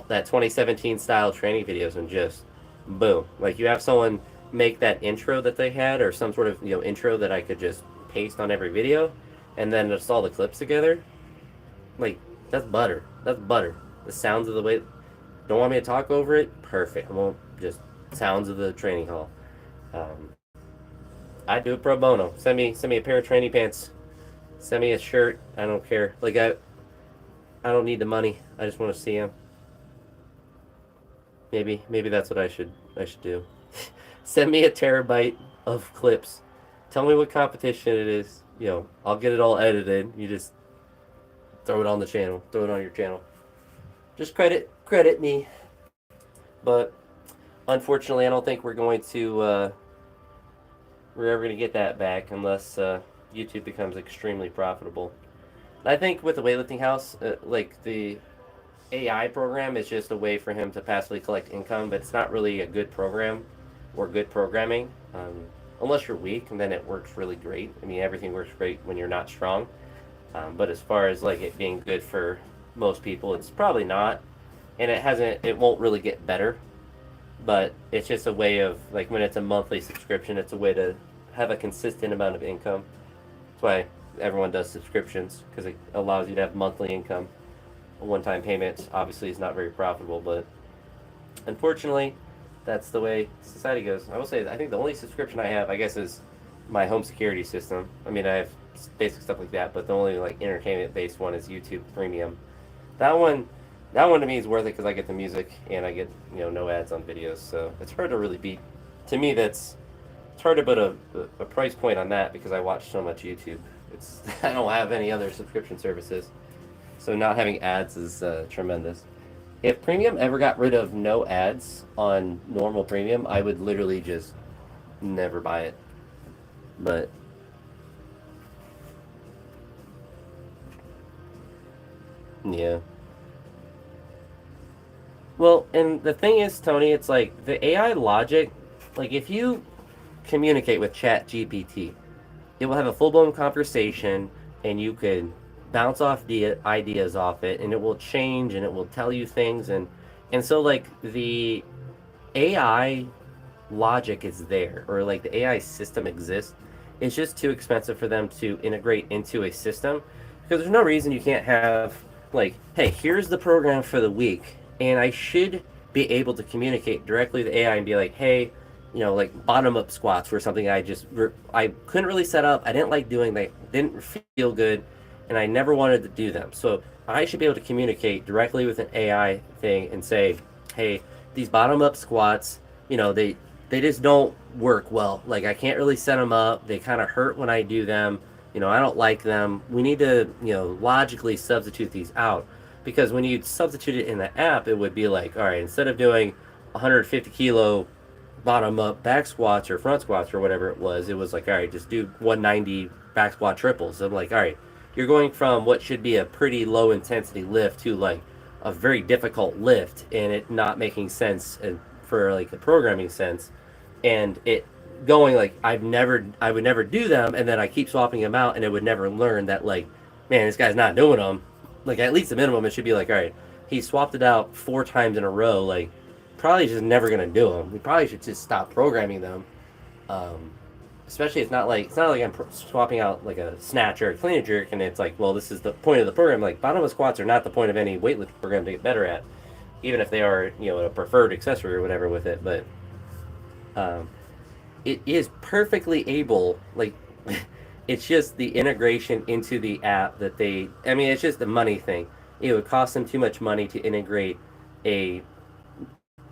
that 2017 style training videos, and just boom. Like, you have someone make that intro that they had, or some sort of intro that I could just paste on every video, and then just all the clips together. Like, that's butter. That's butter. The sounds of the way. Don't want me to talk over it? Perfect. I won't. Just sounds of the training hall. Um, I do it pro bono. Send me a pair of training pants. Send me a shirt. I don't care. Like, I don't need the money. I just want to see them. Maybe that's what I should do. Send me a terabyte of clips. Tell me what competition it is. I'll get it all edited. You just throw it on the channel. Throw it on your channel. Just credit me. But unfortunately, I don't think we're ever going to get that back unless YouTube becomes extremely profitable. I think with the weightlifting house, like the AI program is just a way for him to passively collect income, but it's not really a good program or good programming. Unless you're weak, and then it works really great. I mean, everything works great when you're not strong. But as far as like it being good for most people, it's probably not, and it won't really get better. But it's just a way of, like, when it's a monthly subscription, it's a way to have a consistent amount of income. That's why everyone does subscriptions, because it allows you to have monthly income. A one-time payment obviously is not very profitable, but unfortunately, that's the way society goes. I will say, I think the only subscription I have, I guess, is my home security system. I mean, I have basic stuff like that, but the only like entertainment-based one is YouTube Premium. That one, that one to me is worth it because I get the music and I get no ads on videos. So it's hard to really beat. To me, it's hard to put a price point on that because I watch so much YouTube. It's I don't have any other subscription services. So not having ads is tremendous. If premium ever got rid of no ads on normal premium, I would literally just never buy it. But yeah. Well, and the thing is, Tony, it's like the AI logic, like if you communicate with Chat GPT, it will have a full blown conversation and you could bounce off the ideas off it and it will change and it will tell you things and so like the AI logic is there or like the AI system exists. It's just too expensive for them to integrate into a system because there's no reason you can't have like, hey, here's the program for the week, and I should be able to communicate directly with the AI and be like, hey, like bottom up squats were something I couldn't really set up. I didn't like doing. They didn't feel good, and I never wanted to do them. So I should be able to communicate directly with an AI thing and say, hey, these bottom up squats, they just don't work well. Like I can't really set them up. They kind of hurt when I do them. I don't like them. We need to, logically substitute these out because when you substitute it in the app, it would be like, all right, instead of doing 150 kilo bottom up back squats or front squats or whatever it was like, all right, just do 190 back squat triples. I'm like, all right, you're going from what should be a pretty low intensity lift to like a very difficult lift and it not making sense for like the programming sense and it going like I would never do them and then I keep swapping them out and it would never learn that like man this guy's not doing them like at least the minimum it should be like all right he swapped it out 4 times in a row like probably just never gonna do them. We probably should just stop programming them. Um, Especially it's not like I'm swapping out like a snatch or a clean and jerk, and it's like, well, this is the point of the program. Like bottom of squats are not the point of any weightlifting program to get better at, even if they are a preferred accessory or whatever with it. But um, it is perfectly able like. It's just the integration into the app that they. I mean, it's just a money thing. It would cost them too much money to integrate a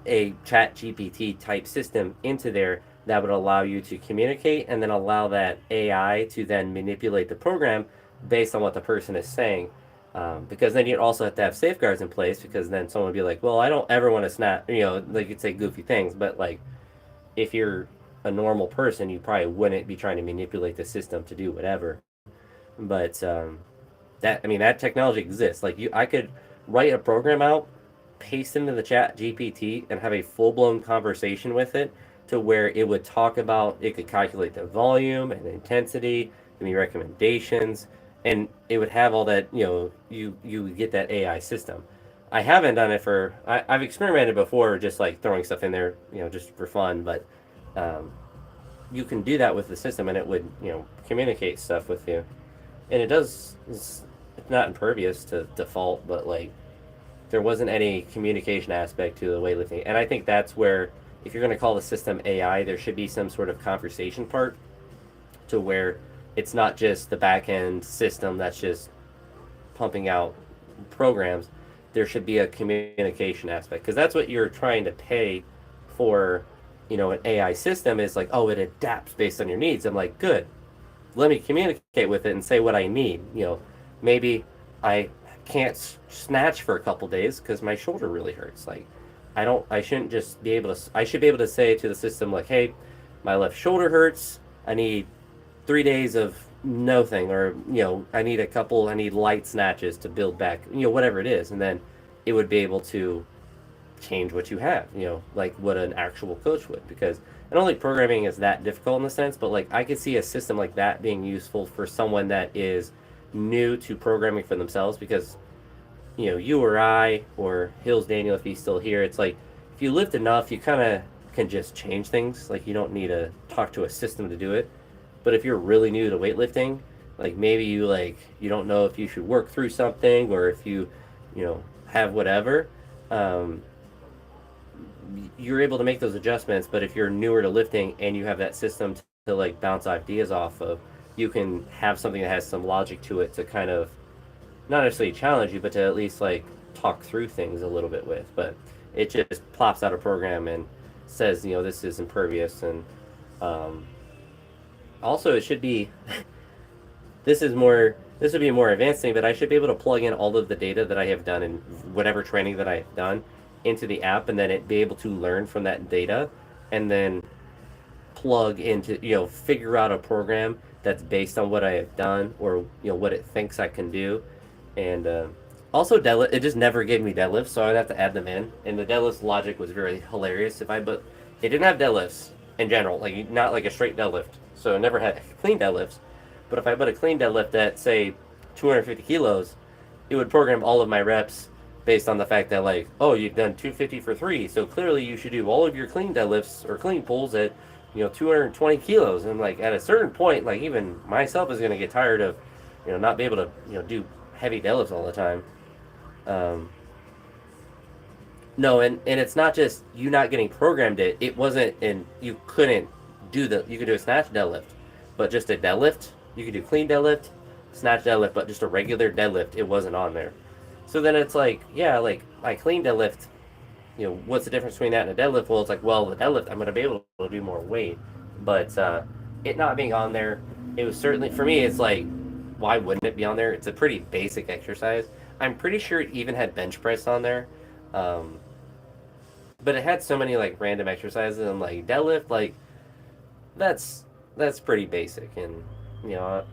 a chat GPT type system into there that would allow you to communicate and then allow that AI to then manipulate the program based on what the person is saying. Because then you also have to have safeguards in place because then someone would be like, well, I don't ever want to snap, like you'd say goofy things, but like if you're a normal person, you probably wouldn't be trying to manipulate the system to do whatever. But that technology exists. Like I could write a program out, paste into the chat GPT, and have a full blown conversation with it to where it would talk about it could calculate the volume and the intensity, give me recommendations, and it would have all that. You would get that AI system. I haven't done it I've experimented before, just like throwing stuff in there, just for fun, but um, you can do that with the system, and it would communicate stuff with you, and it does. It's not impervious to default, but like there wasn't any communication aspect to the weightlifting, and I think that's where if you're going to call the system AI, there should be some sort of conversation part to where it's not just the back end system that's just pumping out programs. There should be a communication aspect because that's what you're trying to pay for. An AI system is like, oh, it adapts based on your needs. I'm like, good. Let me communicate with it and say what I need. Maybe I can't snatch for a couple days because my shoulder really hurts. Like, I shouldn't just be able to. I should be able to say to the system like, hey, my left shoulder hurts. I need 3 days of nothing, or I need light snatches to build back. Whatever it is, and then it would be able to change what you have, like what an actual coach would, because I don't think programming is that difficult in the sense, but like I could see a system like that being useful for someone that is new to programming for themselves, because you or I or Hills Daniel, if he's still here, it's like if you lift enough you kind of can just change things. Like you don't need to talk to a system to do it. But if you're really new to weightlifting, like maybe you don't know if you should work through something, or if have whatever, you're able to make those adjustments. But if you're newer to lifting and you have that system to like bounce ideas off of, you can have something that has some logic to it to kind of not necessarily challenge you, but to at least like talk through things a little bit with. But it just plops out a program and says, this is impervious. And also it should be this is more this would be a more advanced thing, but I should be able to plug in all of the data that I have done and whatever training that I have done into the app, and then it be able to learn from that data, and then plug into, figure out a program that's based on what I have done, or what it thinks I can do. And also deadlift, it just never gave me deadlifts, so I'd have to add them in. And the deadlift logic was very hilarious. But it didn't have deadlifts in general, like not like a straight deadlift. So it never had clean deadlifts. But if I put a clean deadlift at say 250 kilos, it would program all of my reps based on the fact that, like, oh, you've done 250 for 3, so clearly you should do all of your clean deadlifts or clean pulls at 220 kilos. And like at a certain point, like even myself is going to get tired of not be able to do heavy deadlifts all the time. um, no, and it's not just you not getting programmed it wasn't, and you couldn't you could do a snatch deadlift, but just a deadlift, you could do clean deadlift, snatch deadlift, but just a regular deadlift, it wasn't on there. So then it's like, yeah, like my clean deadlift, what's the difference between that and a deadlift? Well, it's like, well, the deadlift, I'm going to be able to do more weight. But it not being on there, it was certainly, for me, it's like, why wouldn't it be on there? It's a pretty basic exercise. I'm pretty sure it even had bench press on there. Um, but it had so many like random exercises, and like deadlift, like that's pretty basic. And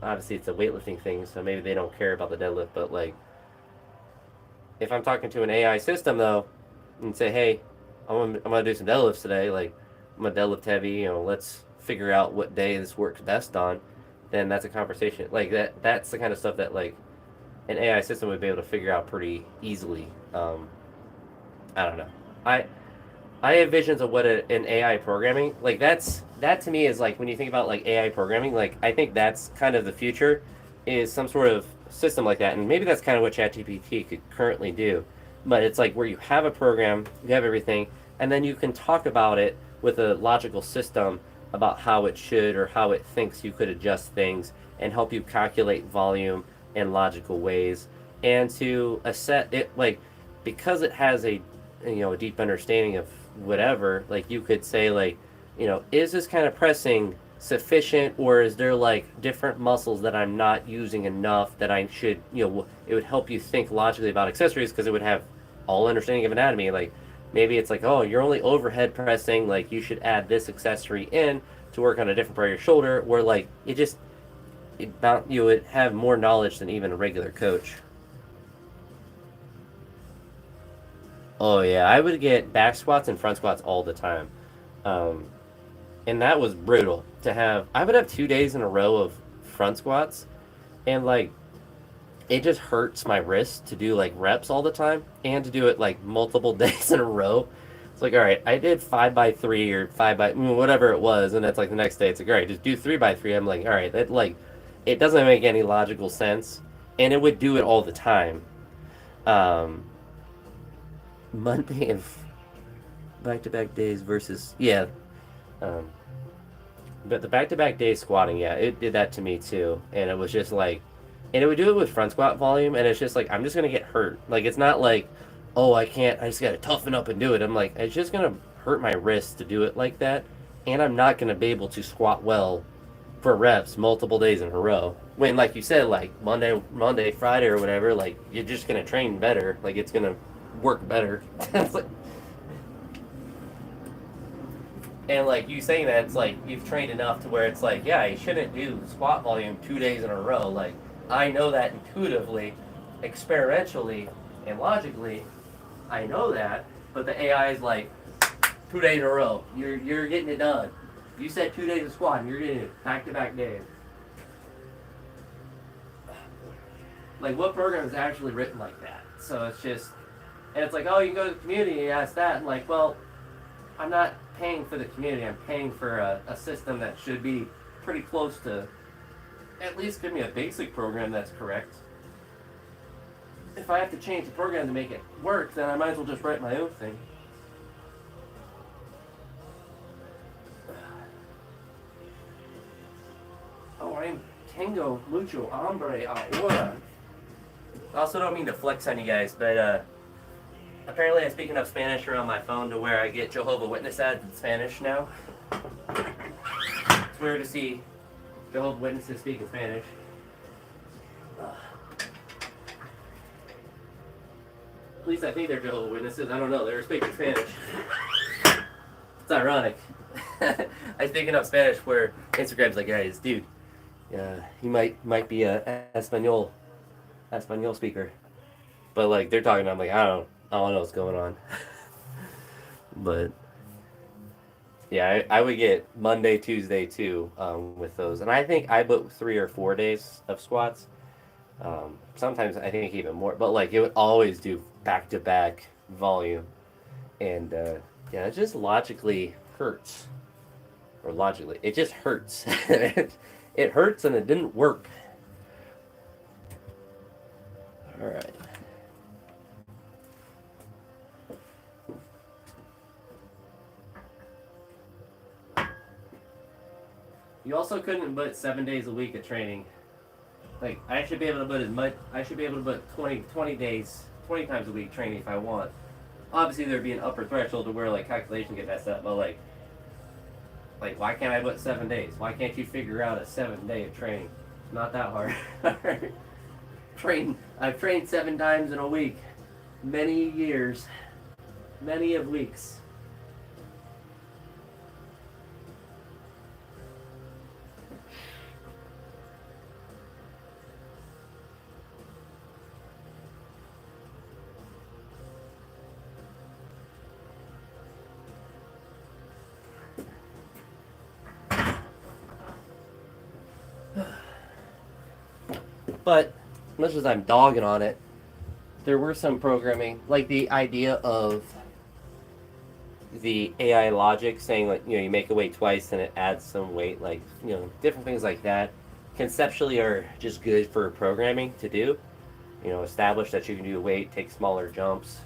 obviously it's a weightlifting thing, so maybe they don't care about the deadlift. But like, if I'm talking to an AI system though, and say, hey, I'm gonna do some deadlifts today, like I'm gonna deadlift heavy, let's figure out what day this works best on, then that's a conversation. Like that's the kind of stuff that like an AI system would be able to figure out pretty easily. I don't know. I I have visions of what an AI programming, like that to me is like when you think about like AI programming, like I think that's kind of the future, is some sort of system like that. And maybe that's kind of what ChatGPT could currently do. But it's like where you have a program, you have everything, and then you can talk about it with a logical system about how it should or how it thinks you could adjust things, and help you calculate volume in logical ways, and to assess it, like, because it has a deep understanding of whatever, like you could say, like, is this kind of pressing sufficient, or is there like different muscles that I'm not using enough that I should, it would help you think logically about accessories, because it would have all understanding of anatomy. Like maybe it's like, oh, you're only overhead pressing, like you should add this accessory in to work on a different part of your shoulder, where like you would have more knowledge than even a regular coach. Oh yeah, I would get back squats and front squats all the time. Um, and that was brutal to have. I would have 2 days in a row of front squats, and like it just hurts my wrist to do like reps all the time, and to do it like multiple days in a row. It's like, all right, I did 5x3 or whatever it was, and it's like the next day it's like, all right, just do 3x3. I'm like, all right, that like it doesn't make any logical sense, and it would do it all the time. Um, Monday and back-to-back days versus, yeah. Um, but the back-to-back day squatting, yeah, it did that to me too, and it was just like, and it would do it with front squat volume, and it's just like I'm just gonna get hurt. Like it's not like, oh, I can't, I just gotta toughen up and do it. I'm like, it's just gonna hurt my wrist to do it like that, and I'm not gonna be able to squat well for reps multiple days in a row. When, like you said, like Monday, Friday, or whatever, like you're just gonna train better. Like it's gonna work better. It's like, and like you saying that, it's like you've trained enough to where it's like, yeah, you shouldn't do squat volume 2 days in a row. Like I know that intuitively, experientially, and logically, I know that. But the AI is like, 2 days in a row, you're getting it done. You said 2 days of squatting, you're getting it back to back days. Like what program is actually written like that? So it's just, and it's like, oh, you can go to the community and ask that. And like, well, I'm not paying for the community. I'm paying for a system that should be pretty close to at least give me a basic program that's correct. If I have to change the program to make it work, then I might as well just write my own thing. Oh, I'm Tango Mucho Hombre Ahora. I also don't mean to flex on you guys, but apparently, I'm speaking up Spanish around my phone to where I get Jehovah's Witness ads in Spanish now. It's weird to see Jehovah's Witnesses speaking Spanish. At least I think they're Jehovah's Witnesses. I don't know. They're speaking Spanish. It's ironic. I was picking up Spanish where Instagram's like, guys, dude, he might be a Espanol speaker, but like they're talking. I'm like, I don't know what's going on. But yeah, I would get Monday, Tuesday too with those, and I think I booked 3 or 4 days of squats. Sometimes I think even more, but like it would always do back to back volume, and yeah, it just logically hurts, or logically it just hurts. It hurts and it didn't work. All right. You also couldn't put 7 days a week of training. Like, I should be able to put as much, I should be able to put 20 days, 20 times a week training if I want. Obviously, there'd be an upper threshold to where, like, calculation get messed up, but, like, why can't I put 7 days? Why can't you figure out a 7 day of training? Not that hard. I've trained 7 times in a week. Many years. Many of weeks. But as much as I'm dogging on it, there were some programming, like the idea of the AI logic saying, like, you make a weight twice and it adds some weight, like, different things like that conceptually are just good for programming to do. Establish that you can do a weight, take smaller jumps.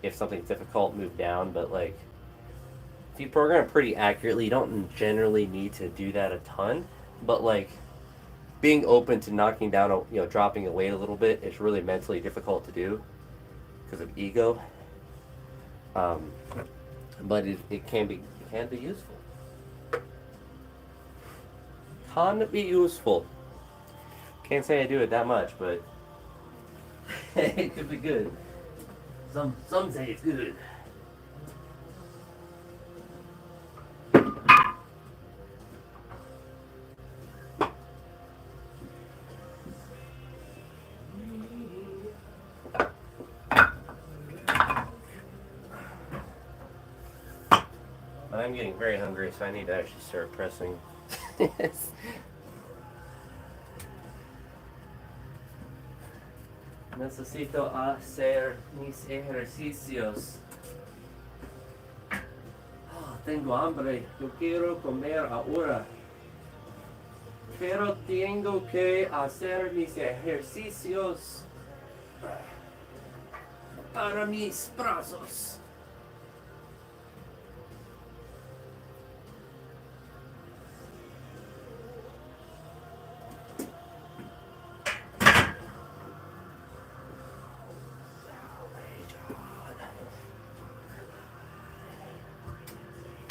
If something's difficult, move down. But like, if you program pretty accurately, you don't generally need to do that a ton. But like, being open to knocking down, dropping a weight a little bit is really mentally difficult to do because of ego. But it can be useful. Can be useful. Can't say I do it that much, but it could be good. Some say it's good. I'm getting very hungry, so I need to actually start pressing. Necesito hacer mis ejercicios. Oh, tengo hambre. Yo quiero comer ahora. Pero tengo que hacer mis ejercicios para mis brazos.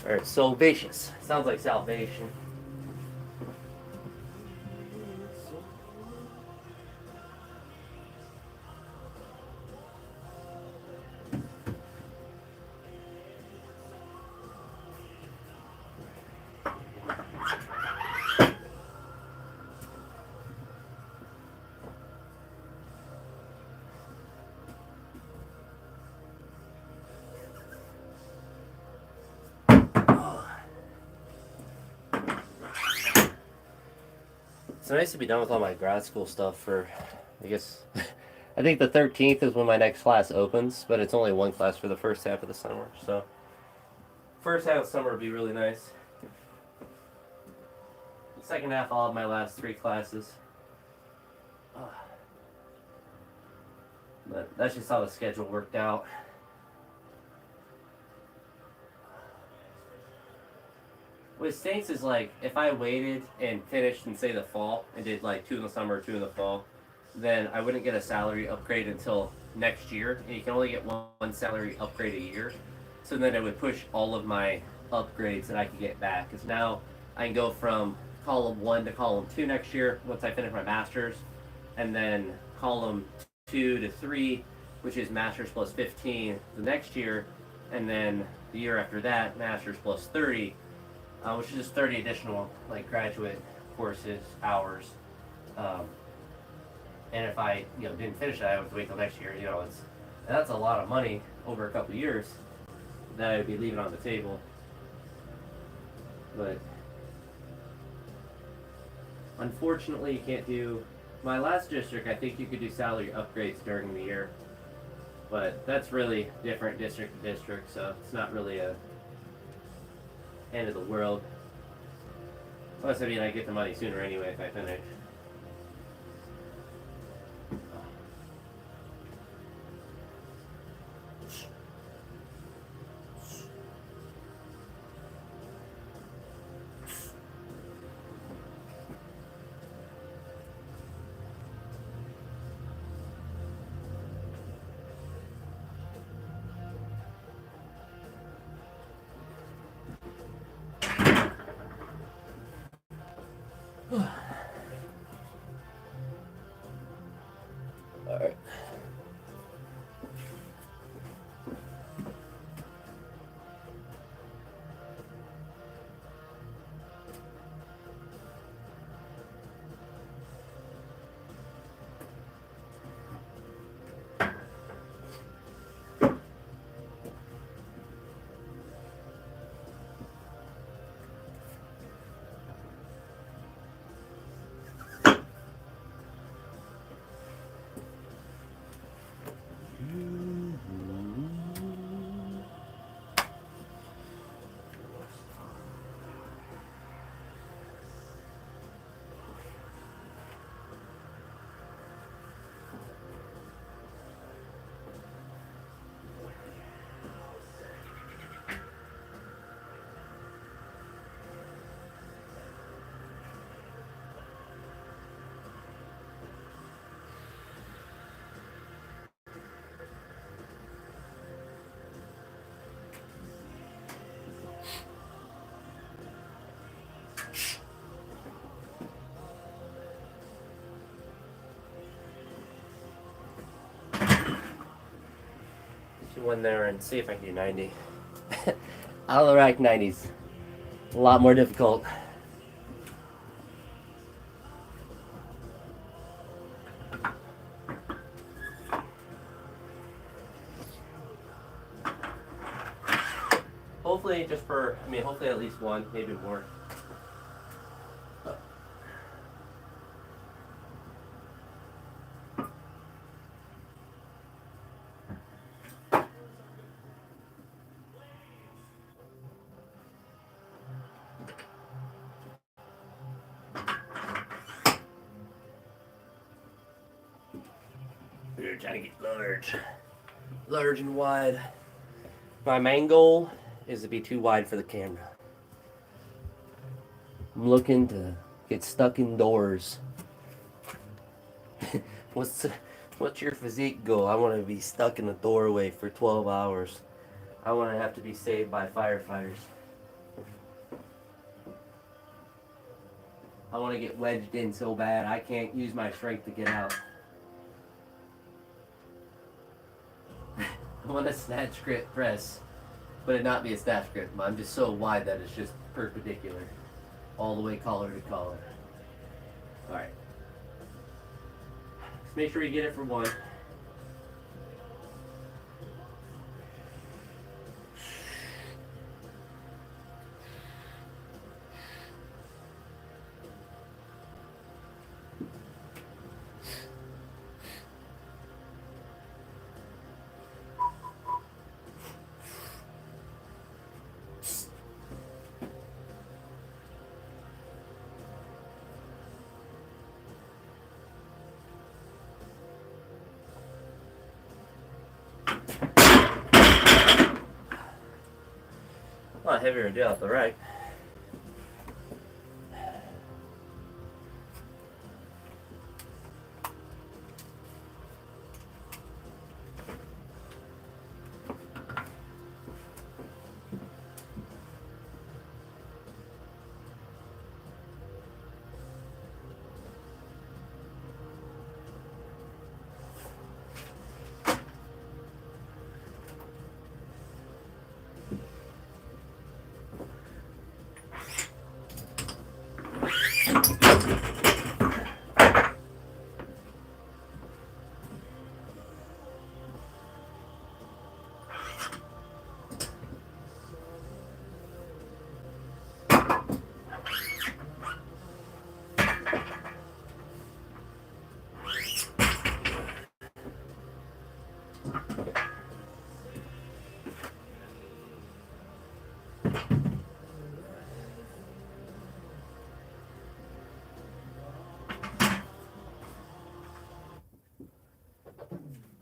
Or salvacious. Sounds like salvation. It's nice to be done with all my grad school stuff for, I guess, I think the 13th is when my next class opens, but it's only one class for the first half of the summer, so first half of summer would be really nice. The second half, I'll have my last 3 classes. But that's just how the schedule worked out. What stinks is, like, if I waited and finished in, say, the fall and did like 2 in the summer, 2 in the fall, then I wouldn't get a salary upgrade until next year, and you can only get one salary upgrade a year. So then it would push all of my upgrades that I could get back, because now I can go from column 1 to column 2 next year once I finish my master's, and then column 2 to 3, which is Masters plus 15 the next year, and then the year after that, Masters plus 30, which is just 30 additional like graduate courses hours. Um, and if I didn't finish that, I would have to wait till next year. That's a lot of money over a couple of years that I would be leaving on the table. But unfortunately, you can't do. My last district, I think you could do salary upgrades during the year, but that's really different district to district, so it's not really a end of the world. Plus, I mean, I get the money sooner anyway if I finish. All right. Go in there and see if I can do 90. Out of the rack 90s. A lot more difficult. Hopefully hopefully at least one, maybe more. We're trying to get large and wide. My main goal is to be too wide for the camera. I'm looking to get stuck indoors. What's your physique goal? I want to be stuck in a doorway for 12 hours. I want to have to be saved by firefighters. I want to get wedged in so bad I can't use my strength to get out. I want to snatch grip press, but it not be a snatch grip. I'm just so wide that it's just perpendicular, all the way collar to collar. All right. Just make sure you get it for one. A lot heavier to do out the right.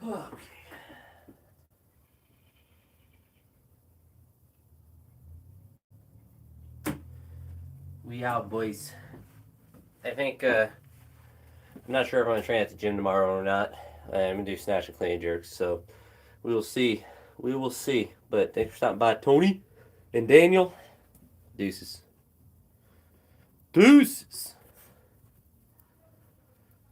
Okay. We out, boys. I think I'm not sure if I'm gonna train at the gym tomorrow or not. I'm gonna do snatch and clean jerks, so we will see. We will see. But thanks for stopping by, Tony and Daniel. Deuces. Deuces.